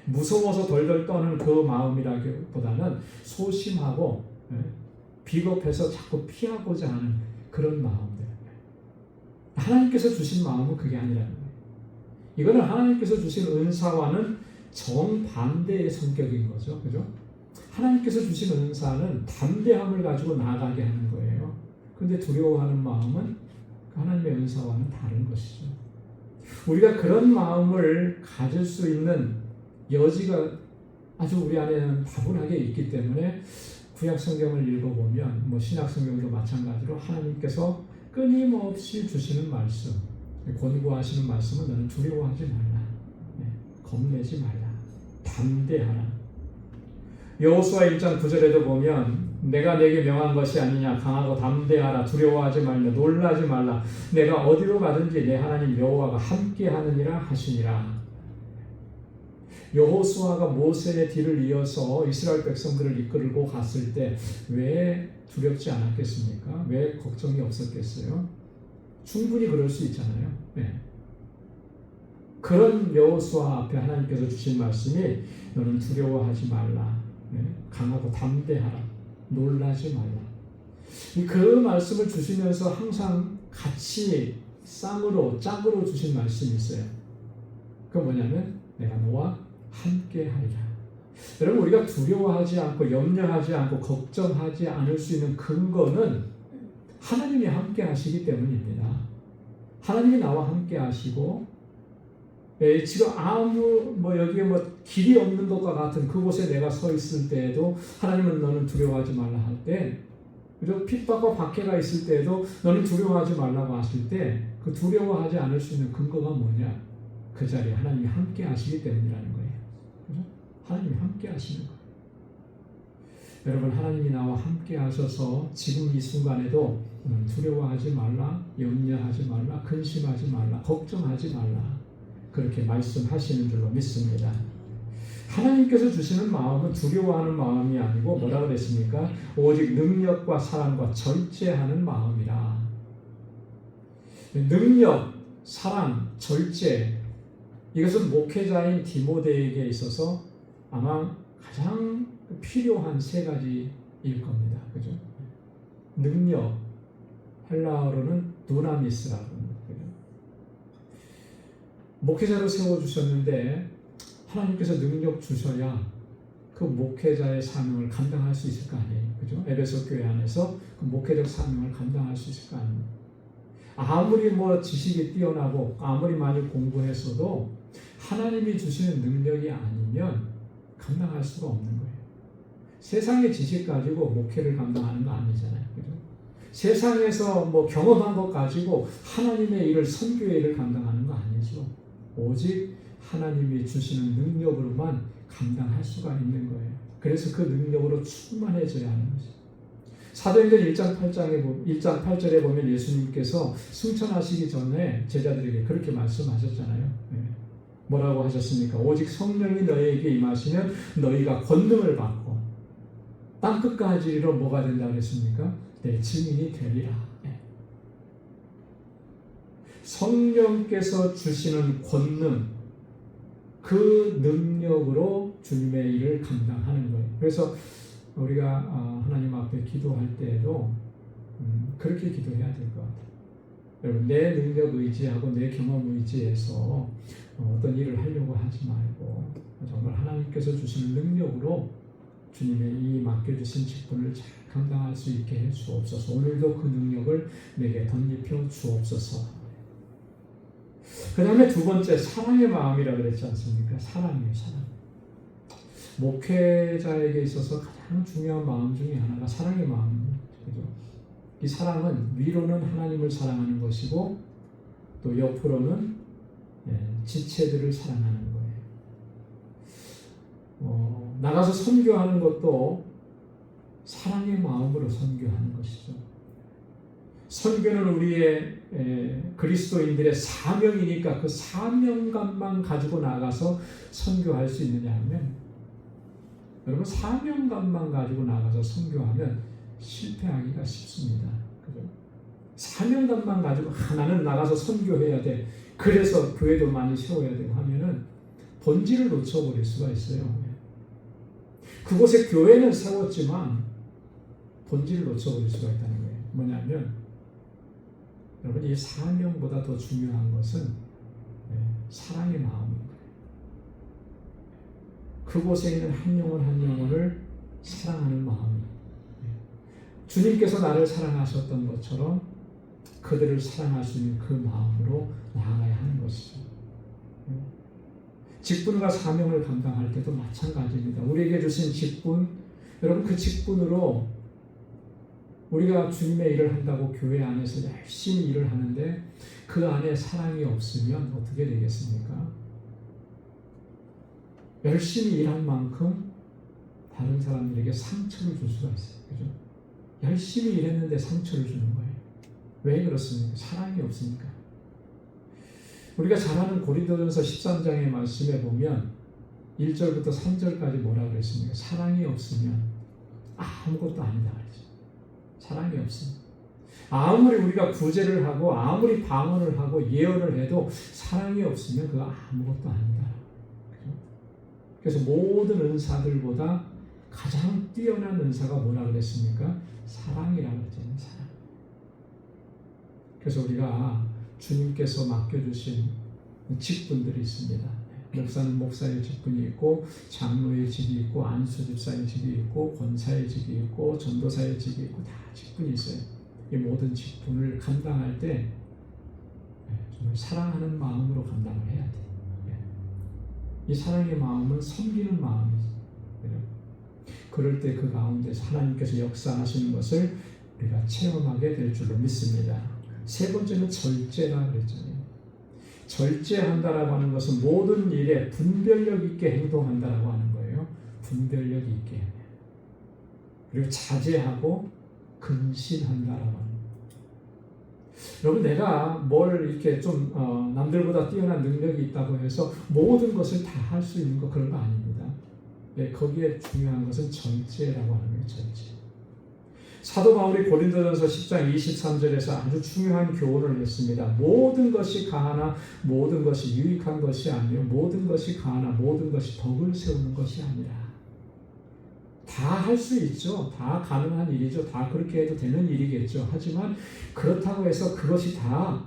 무서워서 덜덜 떠는 그 마음이라기보다는 소심하고 비겁해서 자꾸 피하고자 하는 그런 마음들. 하나님께서 주신 마음은 그게 아니라는 거예요. 이거는 하나님께서 주신 은사와는 정반대의 성격인 거죠. 그죠? 하나님께서 주신 은사는 담대함을 가지고 나아가게 하는 거예요. 그런데 두려워하는 마음은 하나님의 은사와는 다른 것이죠. 우리가 그런 마음을 가질 수 있는 여지가 아주 우리 안에는 다분하게 있기 때문에 구약 성경을 읽어보면 신약 성경도 마찬가지로 하나님께서 끊임없이 주시는 말씀, 권고하시는 말씀은 너는 두려워하지 말라, 겁내지 말라, 담대하라. 여호수아 1장 9절에도 보면 내가 내게 명한 것이 아니냐, 강하고 담대하라, 두려워하지 말며 놀라지 말라, 내가 어디로 가든지 내 하나님 여호와가 함께하느니라 하시니라. 여호수아가 모세의 뒤를 이어서 이스라엘 백성들을 이끌고 갔을 때 왜 두렵지 않았겠습니까? 왜 걱정이 없었겠어요? 충분히 그럴 수 있잖아요. 그런 여호수아 앞에 하나님께서 주신 말씀이 너는 두려워하지 말라, 강하고 담대하라, 놀라지 말라. 그 말씀을 주시면서 항상 같이 짝으로 주신 말씀이 있어요. 그건 뭐냐면 내가 너와 함께하리라. 여러분, 우리가 두려워하지 않고 염려하지 않고 걱정하지 않을 수 있는 근거는 하나님이 함께 하시기 때문입니다. 하나님이 나와 함께 하시고 지금 아무 여기에 길이 없는 것과 같은 그곳에 내가 서 있을 때에도 하나님은 너는 두려워하지 말라 할 때, 그리고 핍박과 박해가 있을 때에도 너는 두려워하지 말라고 하실 때 그 두려워하지 않을 수 있는 근거가 뭐냐? 그 자리에 하나님이 함께 하시기 때문이라는 거예요. 그죠? 하나님이 함께 하시는 거예요. 여러분, 하나님이 나와 함께 하셔서 지금 이 순간에도 두려워하지 말라, 염려하지 말라, 근심하지 말라, 걱정하지 말라, 그렇게 말씀하시는 줄로 믿습니다. 하나님께서 주시는 마음은 두려워하는 마음이 아니고 뭐라고 그랬습니까? 오직 능력과 사랑과 절제하는 마음이라. 능력, 사랑, 절제, 이것은 목회자인 디모데에게 있어서 아마 가장 필요한 세 가지일 겁니다. 그죠? 능력, 헬라어로는 두나미스라고 합니다. 목회자로 세워주셨는데 하나님께서 능력 주셔야 그 목회자의 사명을 감당할 수 있을 거 아니에요. 그죠? 에베소 교회 안에서 그 목회적 사명을 감당할 수 있을 거 아니에요. 아무리 지식이 뛰어나고 아무리 많이 공부했어도 하나님이 주시는 능력이 아니면 감당할 수가 없는 거예요. 세상의 지식 가지고 목회를 감당하는 거 아니잖아요. 그죠? 세상에서 경험한 것 가지고 하나님의 일을, 선교의 일을 감당하는 거 아니죠. 오직 하나님이 주시는 능력으로만 감당할 수가 있는 거예요. 그래서 그 능력으로 충만해져야 하는 거죠. 사도행전 1장 8절에 보면 예수님께서 승천하시기 전에 제자들에게 그렇게 말씀하셨잖아요. 뭐라고 하셨습니까? 오직 성령이 너희에게 임하시면 너희가 권능을 받고 땅끝까지 이르러 뭐가 된다고 했습니까? 내 증인이 되리라. 성령께서 주시는 권능, 그 능력으로 주님의 일을 감당하는 거예요. 그래서 우리가 하나님 앞에 기도할 때에도 그렇게 기도해야 될 것 같아요. 여러분, 내 능력 의지하고 내 경험 의지해서 어떤 일을 하려고 하지 말고 정말 하나님께서 주시는 능력으로 주님의 이 맡겨주신 직분을 잘 감당할 수 있게 해 주옵소서. 오늘도 그 능력을 내게 덧입혀 주옵소서. 그 다음에 두 번째, 사랑의 마음이라고 그랬지 않습니까? 사랑이에요, 사랑. 목회자에게 있어서 가장 중요한 마음 중에 하나가 사랑의 마음입니다. 그죠? 이 사랑은 위로는 하나님을 사랑하는 것이고 또 옆으로는 지체들을 사랑하는 거예요. 나가서 선교하는 것도 사랑의 마음으로 선교하는 것이죠. 선교는 우리의 그리스도인들의 사명이니까 그 사명감만 가지고 나가서 선교할 수 있느냐 하면, 여러분, 사명감만 가지고 나가서 선교하면 실패하기가 쉽습니다. 그죠? 사명감만 가지고 나는 나가서 선교해야 돼, 그래서 교회도 많이 세워야 되고 하면은 본질을 놓쳐버릴 수가 있어요. 그곳에 교회는 세웠지만 본질을 놓쳐버릴 수가 있다는 거예요. 뭐냐면 여러분, 이 사명보다 더 중요한 것은 사랑의 마음인 거예요. 그곳에 있는 한 영혼 한 영혼을 사랑하는 마음이, 주님께서 나를 사랑하셨던 것처럼 그들을 사랑할 수 있는 그 마음으로 나아가야 하는 것이죠. 직분과 사명을 감당할 때도 마찬가지입니다. 우리에게 주신 직분, 여러분, 그 직분으로 우리가 주님의 일을 한다고 교회 안에서 열심히 일을 하는데 그 안에 사랑이 없으면 어떻게 되겠습니까? 열심히 일한 만큼 다른 사람들에게 상처를 줄 수가 있어요. 그죠? 열심히 일했는데 상처를 주는 거예요. 왜 그렇습니까? 사랑이 없으니까. 우리가 잘 아는 고린도전서 13장의 말씀에 보면 1절부터 3절까지 뭐라 그랬습니까? 사랑이 없으면 아무것도 아니다 그랬죠. 사랑이 없습니다. 아무리 우리가 구제를 하고 아무리 방언을 하고 예언을 해도 사랑이 없으면 그거 아무것도 아니다. 그죠? 그래서 모든 은사들보다 가장 뛰어난 은사가 뭐라 그랬습니까? 사랑이라고 그랬잖아요. 사랑. 그래서 우리가 주님께서 맡겨주신 직분들이 있습니다. 목사는 목사의 직분이 있고, 장로의 직이 있고, 안수 집사의 직이 있고, 권사의 직이 있고, 전도사의 직이 있고, 다 직분이 있어요. 이 모든 직분을 감당할 때 정말 사랑하는 마음으로 감당을 해야 돼요. 이 사랑의 마음은 섬기는 마음이죠. 그럴 때 그 가운데서 하나님께서 역사하시는 것을 우리가 체험하게 될 줄로 믿습니다. 세 번째는 절제라 그랬잖아요. 절제한다라고 하는 것은 모든 일에 분별력 있게 행동한다라고 하는 거예요. 분별력 있게. 그리고 자제하고 근신한다라고 하는 거예요. 여러분, 내가 뭘 이렇게 좀 남들보다 뛰어난 능력이 있다고 해서 모든 것을 다 할 수 있는 거, 그런 거 아닙니다. 거기에 중요한 것은 절제라고 하는 거예요. 절제. 사도 바울이 고린도전서 10장 23절에서 아주 중요한 교훈을 했습니다. 모든 것이 가하나 모든 것이 유익한 것이 아니요 모든 것이 가하나 모든 것이 덕을 세우는 것이 아니라. 다 할 수 있죠. 다 가능한 일이죠. 다 그렇게 해도 되는 일이겠죠. 하지만 그렇다고 해서 그것이 다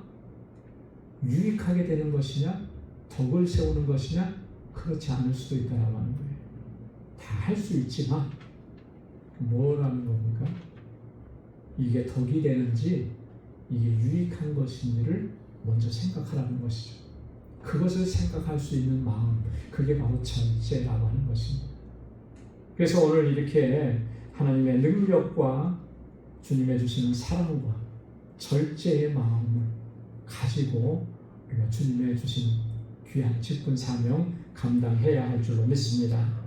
유익하게 되는 것이냐, 덕을 세우는 것이냐, 그렇지 않을 수도 있다라고 하는 거예요. 다 할 수 있지만 뭐라는 겁니까? 이게 덕이 되는지 이게 유익한 것인지를 먼저 생각하라는 것이죠. 그것을 생각할 수 있는 마음, 그게 바로 절제라고 하는 것입니다. 그래서 오늘 이렇게 하나님의 능력과 주님의 주시는 사랑과 절제의 마음을 가지고 우리가 주님의 주신 귀한 직분 사명 감당해야 할 줄로 믿습니다.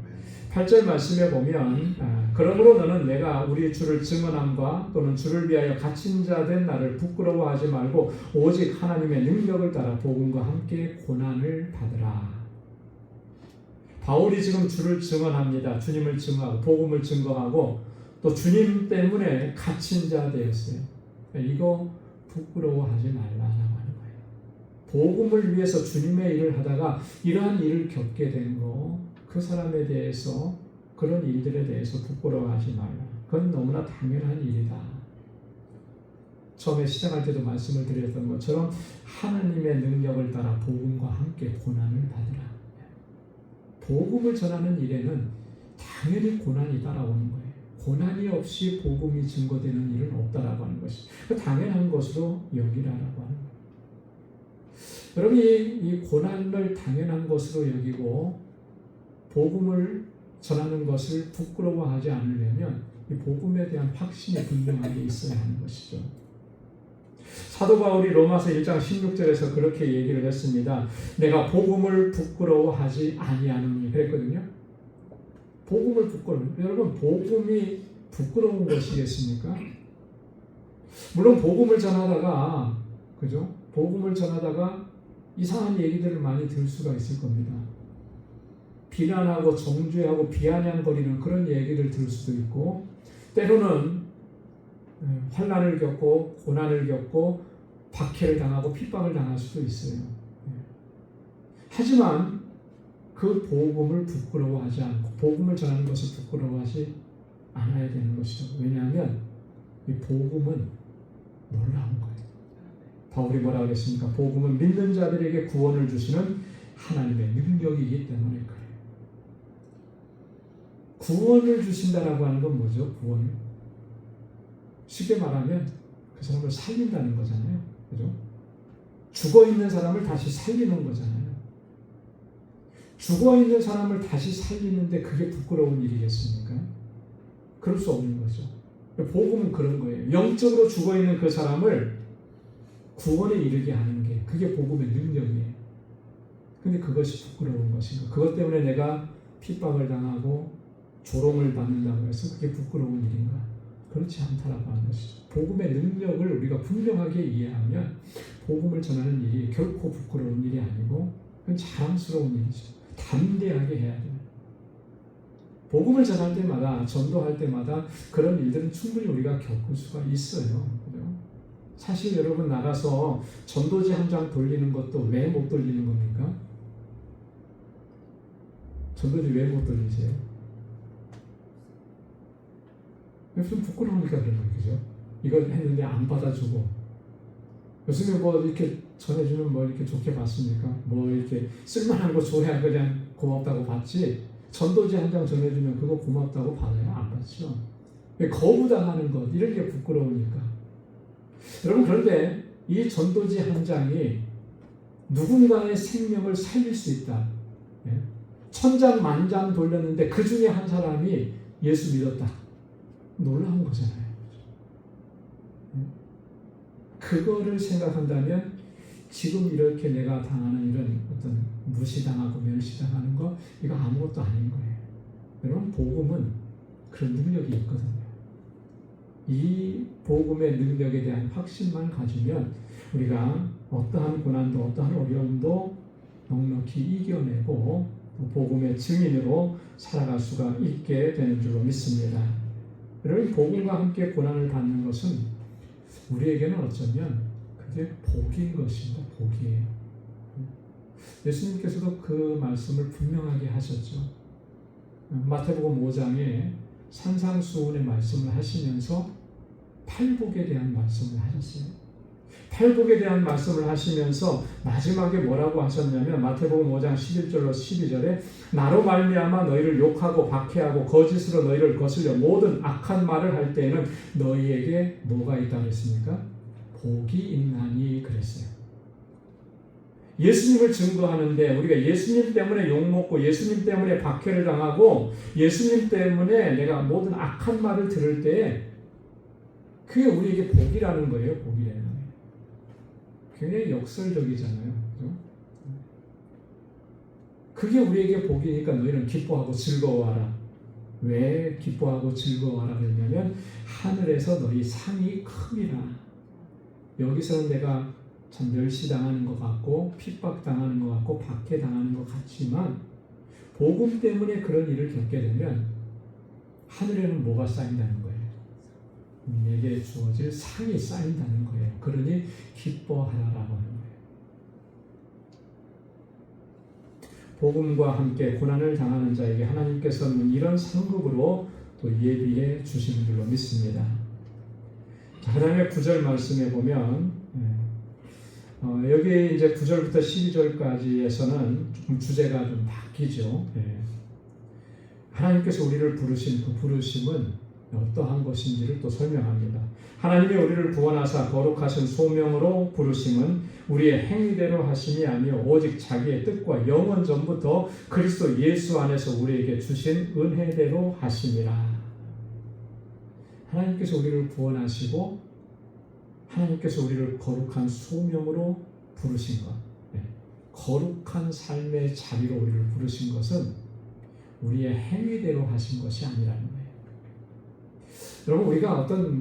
8절 말씀에 보면 그러므로 너는 내가 우리 주를 증언함과 또는 주를 위하여 갇힌 자 된 나를 부끄러워하지 말고 오직 하나님의 능력을 따라 복음과 함께 고난을 받으라. 바울이 지금 주를 증언합니다. 주님을 증언하고 복음을 증거하고 또 주님 때문에 갇힌 자 되었어요. 이거 부끄러워하지 말라라고 하는 거예요. 복음을 위해서 주님의 일을 하다가 이러한 일을 겪게 된 거, 그 사람에 대해서 그런 일들에 대해서 부끄러워하지 말라. 그건 너무나 당연한 일이다. 처음에 시작할 때도 말씀을 드렸던 것처럼 하나님의 능력을 따라 복음과 함께 고난을 받으라. 복음을 전하는 일에는 당연히 고난이 따라오는 거예요. 고난이 없이 복음이 증거되는 일은 없다라고 하는 것이 당연한 것으로 여기라라고 하는 거예요. 여러분이 이 고난을 당연한 것으로 여기고 복음을 전하는 것을 부끄러워하지 않으려면 이 복음에 대한 확신이 분명하게 있어야 하는 것이죠. 사도 바울이 로마서 1장 16절에서 그렇게 얘기를 했습니다. 내가 복음을 부끄러워하지 아니하노니 그랬거든요. 복음을 여러분, 복음이 부끄러운 것이겠습니까? 물론 복음을 전하다가, 그죠? 복음을 전하다가 이상한 얘기들을 많이 들을 수가 있을 겁니다. 비난하고 정죄하고 비아냥거리는 그런 얘기를 들을 수도 있고, 때로는 환난을 겪고 고난을 겪고 박해를 당하고 핍박을 당할 수도 있어요. 하지만 그 복음을 부끄러워하지 않고 복음을 전하는 것을 부끄러워하지 않아야 되는 것이죠. 왜냐하면 이 복음은 놀라운 거예요. 바울이 뭐라고 그랬습니까? 복음은 믿는 자들에게 구원을 주시는 하나님의 능력이기 때문에 그래요. 구원을 주신다라고 하는 건 뭐죠? 구원. 쉽게 말하면 그 사람을 살린다는 거잖아요. 그죠? 죽어 있는 사람을 다시 살리는 거잖아요. 죽어 있는 사람을 다시 살리는데 그게 부끄러운 일이겠습니까? 그럴 수 없는 거죠. 복음은 그런 거예요. 영적으로 죽어 있는 그 사람을 구원에 이르게 하는 게 그게 복음의 능력이에요. 근데 그것이 부끄러운 것인가? 그것 때문에 내가 핍박을 당하고 조롱을 받는다고 해서 그게 부끄러운 일인가? 그렇지 않다라고 하는 것이죠. 복음의 능력을 우리가 분명하게 이해하면 복음을 전하는 일이 결코 부끄러운 일이 아니고 그건 자랑스러운 일이죠. 담대하게 해야 돼요. 복음을 전할 때마다, 전도할 때마다 그런 일들은 충분히 우리가 겪을 수가 있어요. 그죠? 사실 여러분 나가서 전도지 한 장 돌리는 것도 왜 못 돌리는 겁니까? 전도지 왜 못 돌리세요? 좀 부끄러우니까 그런 거예요. 그죠? 이걸 했는데 안 받아주고 요즘에 뭐 이렇게 전해주면 뭐 이렇게 좋게 받습니까? 뭐 이렇게 쓸만한 거 줘야 그냥 고맙다고 받지 전도지 한 장 전해주면 그거 고맙다고 받아요? 안 받죠. 거부당하는 것 이런 게 부끄러우니까. 여러분 그런데 이 전도지 한 장이 누군가의 생명을 살릴 수 있다. 천장 만장 돌렸는데 그 중에 한 사람이 예수 믿었다. 놀라운 거잖아요. 그거를 생각한다면 지금 이렇게 내가 당하는 이런 어떤 무시당하고 멸시당하는 거 이거 아무것도 아닌 거예요. 여러분 복음은 그런 능력이 있거든요. 이 복음의 능력에 대한 확신만 가지면 우리가 어떠한 고난도 어떠한 어려움도 넉넉히 이겨내고 복음의 증인으로 살아갈 수가 있게 되는 줄로 믿습니다. 여러분 복음과 함께 고난을 받는 것은 우리에게는 어쩌면 그게 복인 것입니다. 복이에요. 예수님께서도 그 말씀을 분명하게 하셨죠. 마태복음 5장에 산상수훈의 말씀을 하시면서 팔복에 대한 말씀을 하셨어요. 팔복에 대한 말씀을 하시면서 마지막에 뭐라고 하셨냐면 마태복음 5장 11절로 12절에 나로 말미암아 너희를 욕하고 박해하고 거짓으로 너희를 거슬려 모든 악한 말을 할 때에는 너희에게 뭐가 있다고 했습니까? 복이 있나니 그랬어요. 예수님을 증거하는데 우리가 예수님 때문에 욕먹고 예수님 때문에 박해를 당하고 예수님 때문에 내가 모든 악한 말을 들을 때 그게 우리에게 복이라는 거예요. 복이라는 거예요. 굉장히 역설적이잖아요. 그죠? 그게 우리에게 복이니까 너희는 기뻐하고 즐거워하라. 왜 기뻐하고 즐거워하라 그러냐면 하늘에서 너희 상이 큼이라. 여기서는 내가 참 멸시당하는 것 같고 핍박당하는 것 같고 박해당하는 것 같지만 복음 때문에 그런 일을 겪게 되면 하늘에는 뭐가 쌓인다는 거예요? 내게 주어질 상이 쌓인다는 거예요. 그러니 기뻐하라라고 하는 거예요. 복음과 함께 고난을 당하는 자에게 하나님께서는 이런 상급으로 또 예비해 주시는 줄로 믿습니다. 그 다음에 9절 말씀에 보면 여기 이제 9절부터 12절까지에서는 조금 주제가 좀 바뀌죠. 하나님께서 우리를 부르신 그 부르심은 어떠한 것인지를 또 설명합니다. 하나님이 우리를 구원하사 거룩하신 소명으로 부르심은 우리의 행위대로 하심이 아니요 오직 자기의 뜻과 영원 전부터 그리스도 예수 안에서 우리에게 주신 은혜대로 하심이라. 하나님께서 우리를 구원하시고 하나님께서 우리를 거룩한 소명으로 부르신 것, 거룩한 삶의 자리로 우리를 부르신 것은 우리의 행위대로 하신 것이 아니라는 거예요. 여러분 우리가 어떤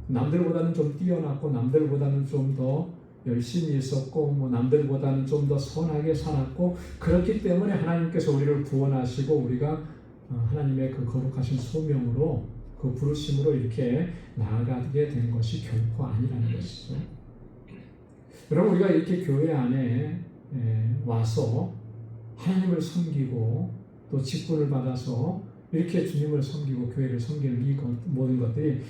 남들보다는 좀 뛰어났고 남들보다는 좀 더 열심히 있었고 남들보다는 좀 더 선하게 살았고 그렇기 때문에 하나님께서 우리를 구원하시고 우리가 하나님의 그 거룩하신 소명으로 그 부르심으로 이렇게 나아가게 된 것이 결코 아니라는 것이죠. 여러분 우리가 이렇게 교회 안에 와서 하나님을 섬기고 또 직분을 받아서 이렇게 주님을 섬기고 교회를 섬기는 이 모든 것들이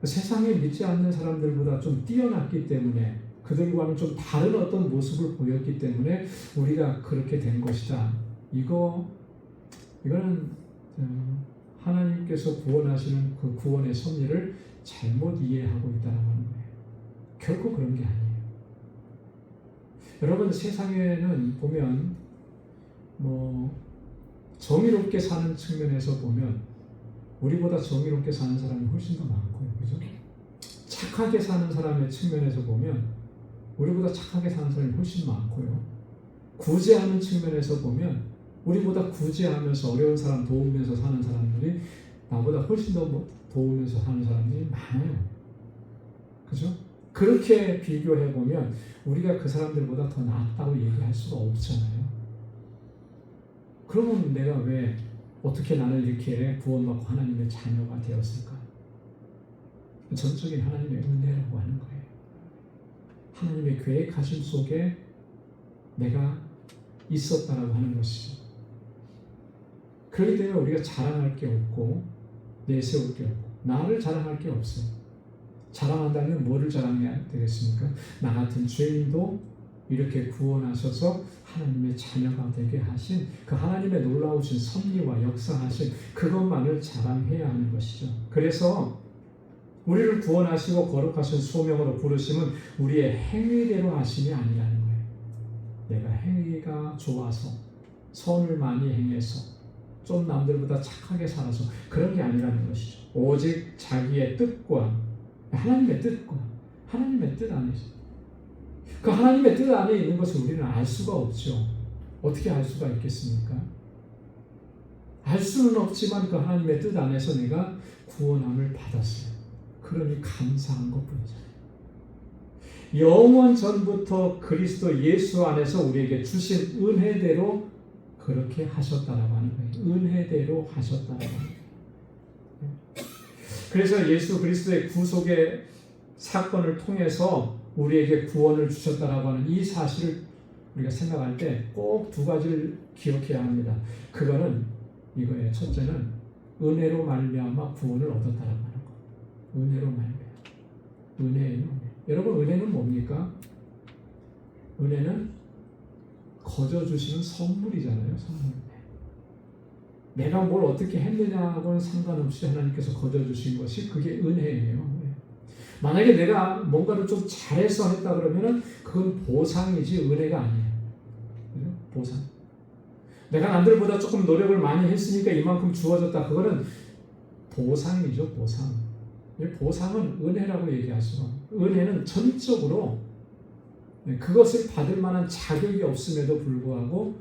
세상에 믿지 않는 사람들보다 좀 뛰어났기 때문에 그들과는 좀 다른 어떤 모습을 보였기 때문에 우리가 그렇게 된 것이다. 이거는 하나님께서 구원하시는 그 구원의 섭리를 잘못 이해하고 있다는 거예요. 결코 그런 게 아니에요. 여러분, 세상에는 보면 정의롭게 사는 측면에서 보면 우리보다 정의롭게 사는 사람이 훨씬 더 많고요. 그죠? 착하게 사는 사람의 측면에서 보면 우리보다 착하게 사는 사람이 훨씬 많고요. 구제하는 측면에서 보면 우리보다 구제하면서 어려운 사람 도우면서 사는 사람들이 나보다 훨씬 더 도우면서 사는 사람들이 많아요. 그죠? 그렇게 비교해보면 우리가 그 사람들보다 더 낫다고 얘기할 수가 없잖아요. 그러면 내가 왜 어떻게 나는 이렇게 구원받고 하나님의 자녀가 되었을까? 전적인 하나님의 은혜라고 하는 거예요. 하나님의 계획하심 속에 내가 있었다라고 하는 것이죠. 그렇기 때문에 우리가 자랑할 게 없고 내세울 게 없고 나를 자랑할 게 없어요. 자랑한다면 뭐를 자랑해야 되겠습니까? 나 같은 죄인도 이렇게 구원하셔서 하나님의 자녀가 되게 하신 그 하나님의 놀라우신 섭리와 역사하신 그것만을 자랑해야 하는 것이죠. 그래서 우리를 구원하시고 거룩하신 소명으로 부르심은 우리의 행위대로 하심이 아니라는 거예요. 내가 행위가 좋아서 선을 많이 행해서 좀 남들보다 착하게 살아서 그런 게 아니라는 것이죠. 오직 자기의 뜻과 하나님의 뜻과 하나님의 뜻 안에서 그 하나님의 뜻 안에 있는 것을 우리는 알 수가 없죠. 어떻게 알 수가 있겠습니까? 알 수는 없지만 그 하나님의 뜻 안에서 내가 구원함을 받았어요. 그러니 감사한 것뿐이잖아요. 영원 전부터 그리스도 예수 안에서 우리에게 주신 은혜대로 그렇게 하셨다라고 하는 거예요. 은혜대로 하셨다라고 하는 거예요. 그래서 예수 그리스도의 구속의 사건을 통해서 우리에게 구원을 주셨다라고 하는 이 사실을 우리가 생각할 때 꼭 두 가지를 기억해야 합니다. 그거는 이거예요. 첫째는 은혜로 말미암아 구원을 얻었다라고 하는 거. 은혜로 말미암아. 은혜예요. 여러분, 은혜는 뭡니까? 은혜는 거저 주시는 선물이잖아요. 선물. 내가 뭘 어떻게 했느냐하고는 상관없이 하나님께서 거저 주신 것이 그게 은혜예요. 만약에 내가 뭔가를 좀 잘해서 했다 그러면은 그건 보상이지 은혜가 아니에요. 보상. 내가 남들보다 조금 노력을 많이 했으니까 이만큼 주어졌다. 그거는 보상이죠. 보상. 보상은 은혜라고 얘기하죠. 은혜는 전적으로 그것을 받을 만한 자격이 없음에도 불구하고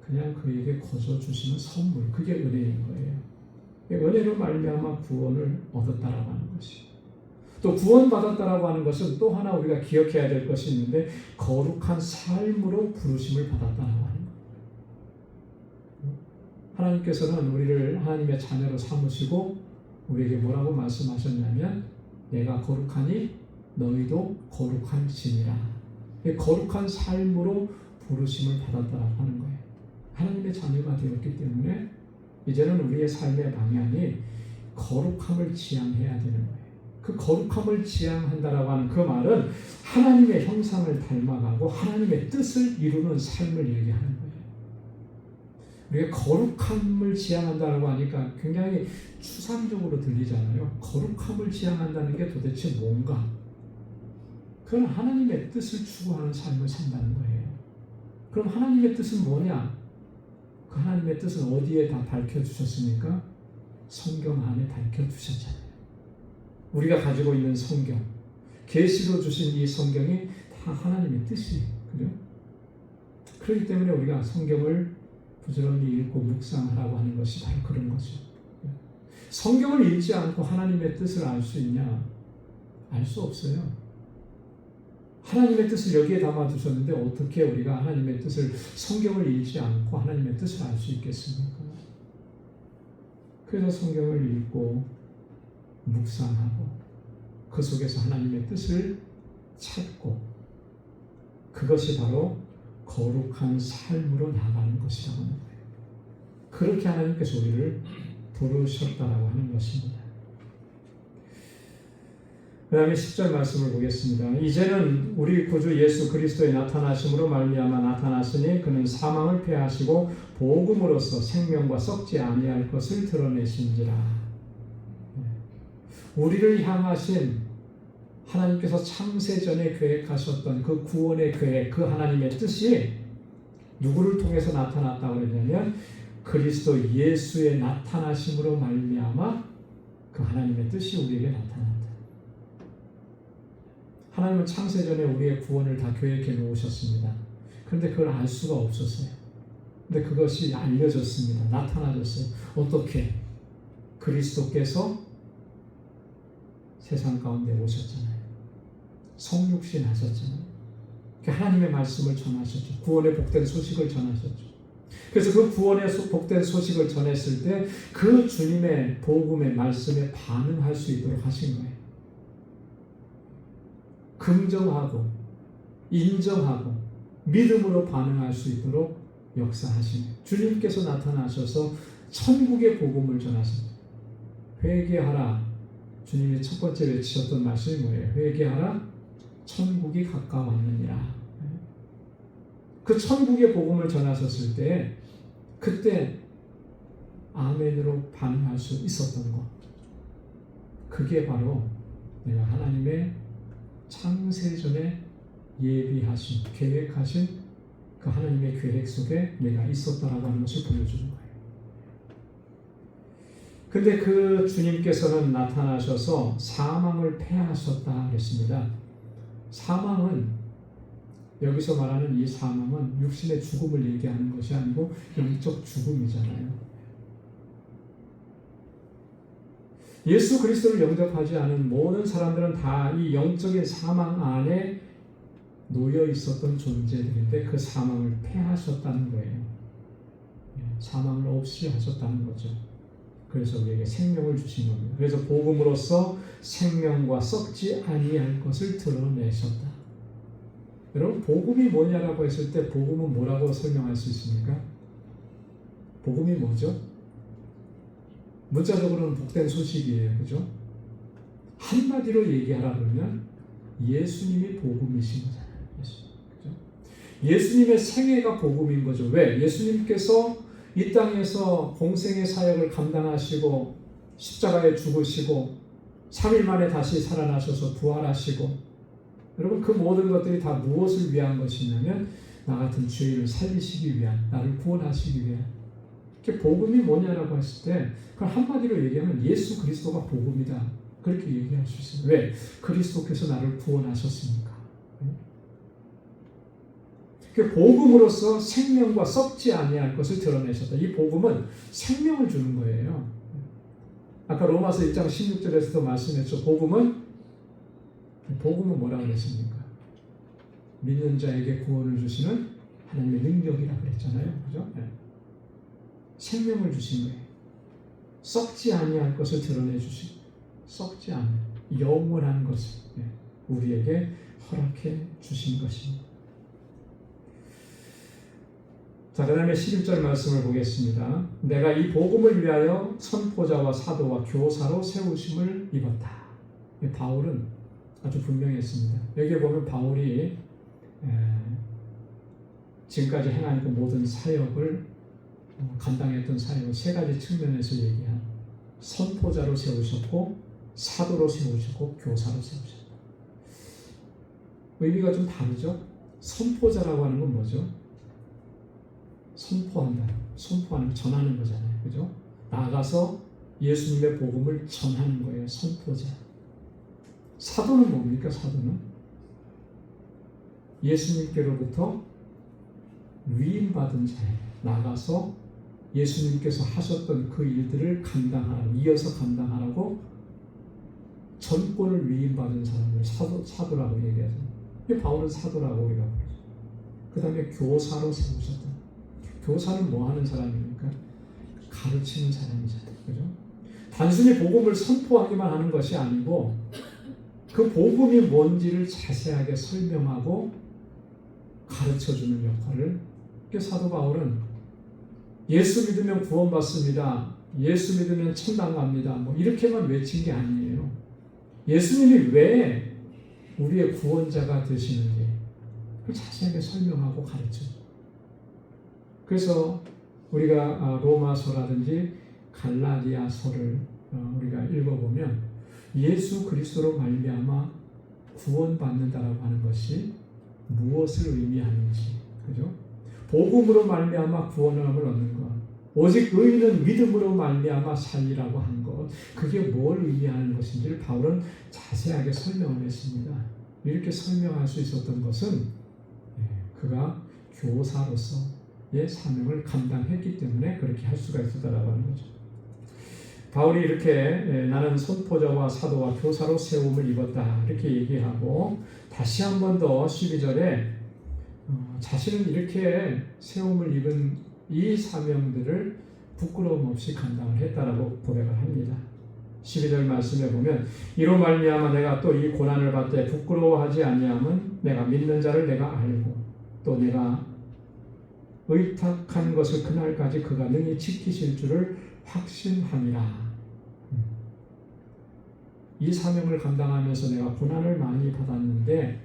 그냥 그에게 거저 주시는 선물. 그게 은혜인 거예요. 은혜로 말미암아 구원을 얻었다라고 하는 것이. 또 구원받았다라고 하는 것은 또 하나 우리가 기억해야 될 것이 있는데 거룩한 삶으로 부르심을 받았다라고 하는 거예요. 하나님께서는 우리를 하나님의 자녀로 삼으시고 우리에게 뭐라고 말씀하셨냐면 내가 거룩하니 너희도 거룩할지니라. 거룩한 삶으로 부르심을 받았다라고 하는 거예요. 하나님의 자녀가 되었기 때문에 이제는 우리의 삶의 방향이 거룩함을 지향해야 되는 거예요. 그 거룩함을 지향한다라고 하는 그 말은 하나님의 형상을 닮아가고 하나님의 뜻을 이루는 삶을 얘기하는 거예요. 우리가 거룩함을 지향한다라고 하니까 굉장히 추상적으로 들리잖아요. 거룩함을 지향한다는 게 도대체 뭔가? 그건 하나님의 뜻을 추구하는 삶을 산다는 거예요. 그럼 하나님의 뜻은 뭐냐? 그 하나님의 뜻은 어디에 다 밝혀주셨습니까? 성경 안에 밝혀주셨잖아요. 우리가 가지고 있는 성경, 계시로 주신 이 성경이 다 하나님의 뜻이에요. 그죠? 그렇기 때문에 우리가 성경을 부지런히 읽고 묵상하라고 하는 것이 바로 그런 거죠. 성경을 읽지 않고 하나님의 뜻을 알 수 있냐? 알 수 없어요. 하나님의 뜻을 여기에 담아두셨는데 어떻게 우리가 하나님의 뜻을 성경을 읽지 않고 하나님의 뜻을 알 수 있겠습니까? 그래서 성경을 읽고 묵상하고 그 속에서 하나님의 뜻을 찾고 그것이 바로 거룩한 삶으로 나가는 것이라고 하는 거예요. 그렇게 하나님께서 우리를 부르셨다라고 하는 것입니다. 그 다음에 10절 말씀을 보겠습니다. 이제는 우리 구주 예수 그리스도의 나타나심으로 말미암아 나타났으니 그는 사망을 패하시고 복음으로써 생명과 썩지 아니할 것을 드러내신지라. 우리를 향하신 하나님께서 창세전에 계획하셨던 그 구원의 계획, 그 하나님의 뜻이 누구를 통해서 나타났다고 그러냐면 그리스도 예수의 나타나심으로 말미암아 그 하나님의 뜻이 우리에게 나타났다. 하나님은 창세전에 우리의 구원을 다 계획해 놓으셨습니다. 그런데 그걸 알 수가 없었어요. 근데 그것이 알려졌습니다. 나타나졌어요. 어떻게? 그리스도께서 세상 가운데 오셨잖아요. 성육신 하셨잖아요. 하나님의 말씀을 전하셨죠. 구원의 복된 소식을 전하셨죠. 그래서 그 구원의 복된 소식을 전했을 때 그 주님의 복음의 말씀에 반응할 수 있도록 하신 거예요. 긍정하고 인정하고 믿음으로 반응할 수 있도록 역사하신 거예요. 주님께서 나타나셔서 천국의 복음을 전하십니다. 회개하라. 주님이 첫 번째 외치셨던 말씀이 뭐예요? 회개하라. 천국이 가까웠느니라. 그 천국의 복음을 전하셨을 때 그때 아멘으로 반응할 수 있었던 것. 그게 바로 내가 하나님의 창세전에 예비하신, 계획하신 그 하나님의 계획 속에 내가 있었다라고 하는 것을 보여주는 거예요. 근데 그 주님께서는 나타나셔서 사망을 패하셨다 그랬습니다. 사망은 여기서 말하는 이 사망은 육신의 죽음을 얘기하는 것이 아니고 영적 죽음이잖아요. 예수 그리스도를 영접하지 않은 모든 사람들은 다 이 영적인 사망 안에 놓여 있었던 존재들인데 그 사망을 패하셨다는 거예요. 사망을 없이 하셨다는 거죠. 그래서 우리에게 생명을 주신 겁니다. 그래서 복음으로써 생명과 썩지 아니할 것을 드러내셨다. 여러분, 복음이 뭐냐라고 했을 때 복음은 뭐라고 설명할 수 있습니까? 복음이 뭐죠? 문자적으로는 복된 소식이에요. 그죠? 한마디로 얘기하라 그러면 예수님이 복음이신 거잖아요. 그죠? 예수님의 생애가 복음인 거죠. 왜? 예수님께서 이 땅에서 공생의 사역을 감당하시고 십자가에 죽으시고 3일 만에 다시 살아나셔서 부활하시고, 여러분, 그 모든 것들이 다 무엇을 위한 것이냐면 나 같은 죄인을 살리시기 위한, 나를 구원하시기 위한. 복음이 뭐냐라고 했을 때 그걸 한마디로 얘기하면 예수 그리스도가 복음이다. 그렇게 얘기할 수 있어요. 왜? 그리스도께서 나를 구원하셨으니까. 복음으로써 생명과 썩지 아니할 것을 드러내셨다. 이 복음은 생명을 주는 거예요. 아까 로마서 1장 16절에서도 말씀했죠. 복음은 뭐라고 그랬습니까? 믿는 자에게 구원을 주시는 하나님의 능력이라고 그랬잖아요. 그죠? 네. 생명을 주신 거예요. 썩지 아니할 것을 드러내 주시고, 썩지 않은 영원한 것을 우리에게 허락해 주신 것입니다. 자, 그 다음에 11절 말씀을 보겠습니다. 내가 이 복음을 위하여 선포자와 사도와 교사로 세우심을 입었다. 바울은 아주 분명했습니다. 여기에 보면 바울이 지금까지 행한 그 모든 사역을 감당했던 사역을 세 가지 측면에서 얘기한, 선포자로 세우셨고 사도로 세우셨고 교사로 세우셨다. 의미가 좀 다르죠? 선포자라고 하는 건 뭐죠? 선포한다. 선포하는, 전하는 거잖아요. 그죠? 나가서 예수님의 복음을 전하는 거예요. 선포자. 사도는 뭡니까? 사도는 예수님께로부터 위임받은 자예요. 나가서 예수님께서 하셨던 그 일들을 감당하라고, 이어서 감당하라고 전권을 위임받은 사람을 사도라고 얘기하죠. 바울은 사도라고 우리가 부르죠. 그 다음에 교사로 세우셨다. 교사는 뭐 하는 사람입니까? 가르치는 사람이잖아요. 그죠? 단순히 복음을 선포하기만 하는 것이 아니고 그 복음이 뭔지를 자세하게 설명하고 가르쳐주는 역할을, 사도 바울은 예수 믿으면 구원받습니다. 예수 믿으면 천당 갑니다. 뭐 이렇게만 외친 게 아니에요. 예수님이 왜 우리의 구원자가 되시는지 그걸 자세하게 설명하고 가르쳐. 그래서 우리가 로마서라든지 갈라디아서를 우리가 읽어보면 예수 그리스도로 말미암아 구원받는다라고 하는 것이 무엇을 의미하는지, 그죠? 복음으로 말미암아 구원을 얻는 것, 오직 의인은 믿음으로 말미암아 살리라고 한 것, 그게 뭘 의미하는 것인지를 바울은 자세하게 설명을 했습니다. 이렇게 설명할 수 있었던 것은 그가 교사로서의 사명을 감당했기 때문에 그렇게 할 수가 있었다라고 하는 거죠. 바울이 이렇게 나는 선포자와 사도와 교사로 세움을 입었다 이렇게 얘기하고 다시 한 번 더 12절에 자신은 이렇게 세움을 입은 이 사명들을 부끄러움 없이 감당을 했다라고 고백을 합니다. 12절 말씀에 보면 이로 말미암아 내가 또 이 고난을 받되 부끄러워하지 아니함은 내가 믿는 자를 내가 알고 또 내가 의탁한 것을 그날까지 그가 능히 지키실 줄을 확신함이라. 이 사명을 감당하면서 내가 고난을 많이 받았는데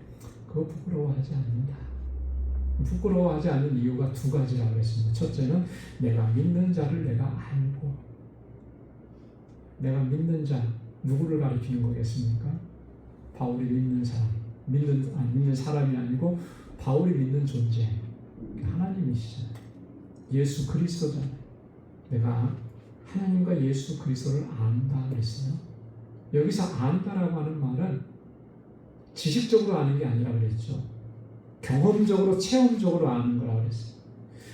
그거 부끄러워하지 않는다. 부끄러워하지 않는 이유가 두 가지라고 했습니다. 첫째는 내가 믿는 자를 내가 알고. 내가 믿는 자, 누구를 가리키는 거겠습니까? 바울이 믿는 사람. 믿는 사람이 아니고 바울이 믿는 존재. 하나님이시잖아요. 예수 그리스도잖아요. 내가 하나님과 예수 그리스도를 안다 그랬어요. 여기서 안다라고 하는 말은 지식적으로 아는 게 아니라 그랬죠. 경험적으로 체험적으로 아는 거라고 그랬어요.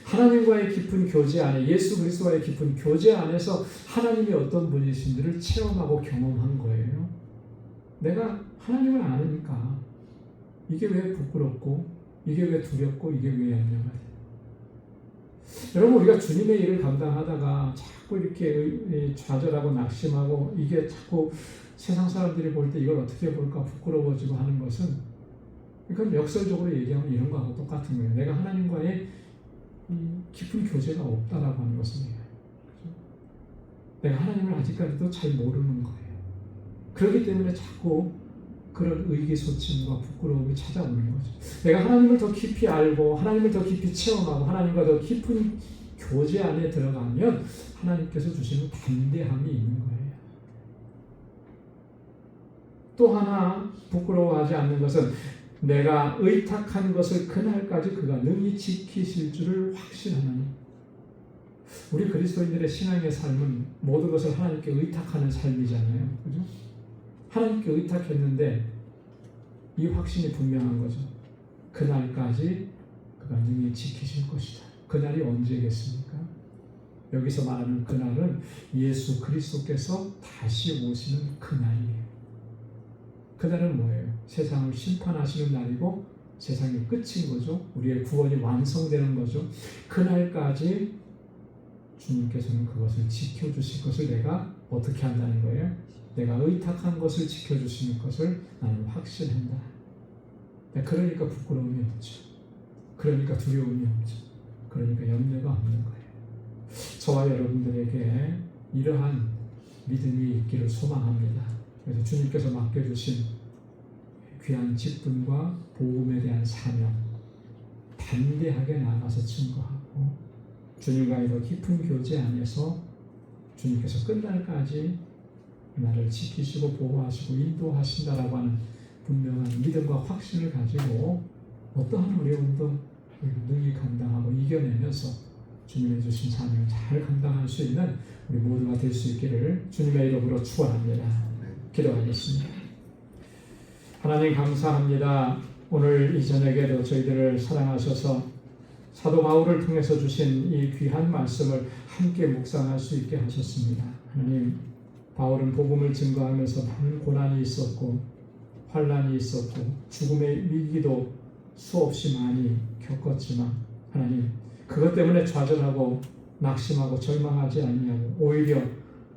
하나님과의 깊은 교제 안에, 예수 그리스도와의 깊은 교제 안에서 하나님이 어떤 분이신지를 체험하고 경험한 거예요. 내가 하나님을 아니까 이게 왜 부끄럽고 이게 왜 두렵고 이게 왜 염려가 돼요? 여러분, 우리가 주님의 일을 감당하다가 자꾸 이렇게 좌절하고 낙심하고 이게 자꾸 세상 사람들이 볼 때 이걸 어떻게 볼까 부끄러워지고 하는 것은, 그러니까 역설적으로 얘기하면 이런 거하고 똑같은 거예요. 내가 하나님과의 깊은 교제가 없다라고 하는 것입니다. 그렇죠? 내가 하나님을 아직까지도 잘 모르는 거예요. 그렇기 때문에 자꾸 그런 의기소침과 부끄러움이 찾아오는 거죠. 내가 하나님을 더 깊이 알고 하나님을 더 깊이 체험하고 하나님과 더 깊은 교제 안에 들어가면 하나님께서 주시는 담대함이 있는 거예요. 또 하나 부끄러워하지 않는 것은 내가 의탁한 것을 그날까지 그가 능히 지키실 줄을 확신하는. 우리 그리스도인들의 신앙의 삶은 모든 것을 하나님께 의탁하는 삶이잖아요. 그죠? 하나님께 의탁했는데 이 확신이 분명한 거죠. 그날까지 그가 능히 지키실 것이다. 그날이 언제겠습니까? 여기서 말하는 그날은 예수 그리스도께서 다시 오시는 그날이에요. 그날은 뭐예요? 세상을 심판하시는 날이고 세상의 끝인 거죠. 우리의 구원이 완성되는 거죠. 그날까지 주님께서는 그것을 지켜주실 것을 내가 어떻게 한다는 거예요? 내가 의탁한 것을 지켜주시는 것을 나는 확신한다. 그러니까 부끄러움이 없죠. 그러니까 두려움이 없죠. 그러니까 염려가 없는 거예요. 저와 여러분들에게 이러한 믿음이 있기를 소망합니다. 그래서 주님께서 맡겨주신 귀한 직분과 복음에 대한 사명, 담대하게 나아가서 증거하고 주님과의 더 깊은 교제 안에서 주님께서 끝날까지 나를 지키시고 보호하시고 인도하신다라고 하는 분명한 믿음과 확신을 가지고 어떠한 어려움도 능히 감당하고 이겨내면서 주님의 주신 사명을 잘 감당할 수 있는 우리 모두가 될 수 있기를 주님의 이름으로 축원합니다. 기도하겠습니다. 하나님 감사합니다. 오늘 이 저녁에도 저희들을 사랑하셔서 사도 바울을 통해서 주신 이 귀한 말씀을 함께 묵상할 수 있게 하셨습니다. 하나님, 바울은 복음을 증거하면서 많은 고난이 있었고 환난이 있었고 죽음의 위기도 수없이 많이 겪었지만 하나님, 그것 때문에 좌절하고 낙심하고 절망하지 아니하고 오히려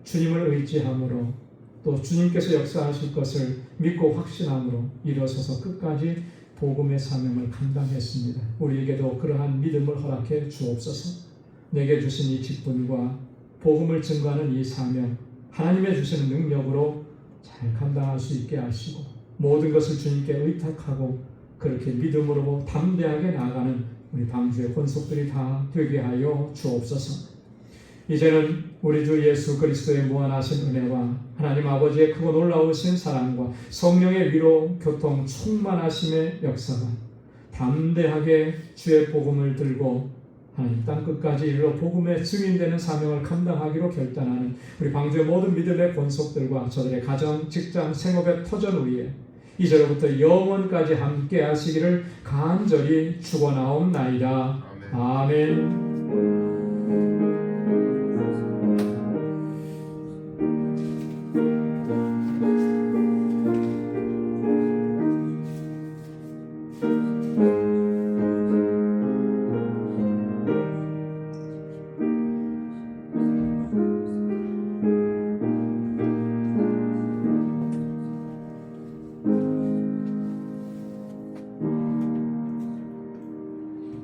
주님을 의지함으로 또 주님께서 역사하실 것을 믿고 확신함으로 일어서서 끝까지 복음의 사명을 감당했습니다. 우리에게도 그러한 믿음을 허락해 주옵소서. 내게 주신 이 직분과 복음을 증거하는 이 사명, 하나님의 주시는 능력으로 잘 감당할 수 있게 하시고 모든 것을 주님께 의탁하고 그렇게 믿음으로 담대하게 나아가는 우리 방주의 권속들이 다 되게 하여 주옵소서. 이제는 우리 주 예수 그리스도의 무한하신 은혜와 하나님 아버지의 크고 놀라우신 사랑과 성령의 위로 교통 충만하심의 역사가 담대하게 주의 복음을 들고 하나님 땅끝까지 이르러 복음의 증인되는 사명을 감당하기로 결단하는 우리 방주의 모든 믿음의 권속들과 저들의 가정, 직장, 생업의 터전 위에 이제로부터 영원까지 함께 하시기를 간절히 축원하옵나이다. 아멘.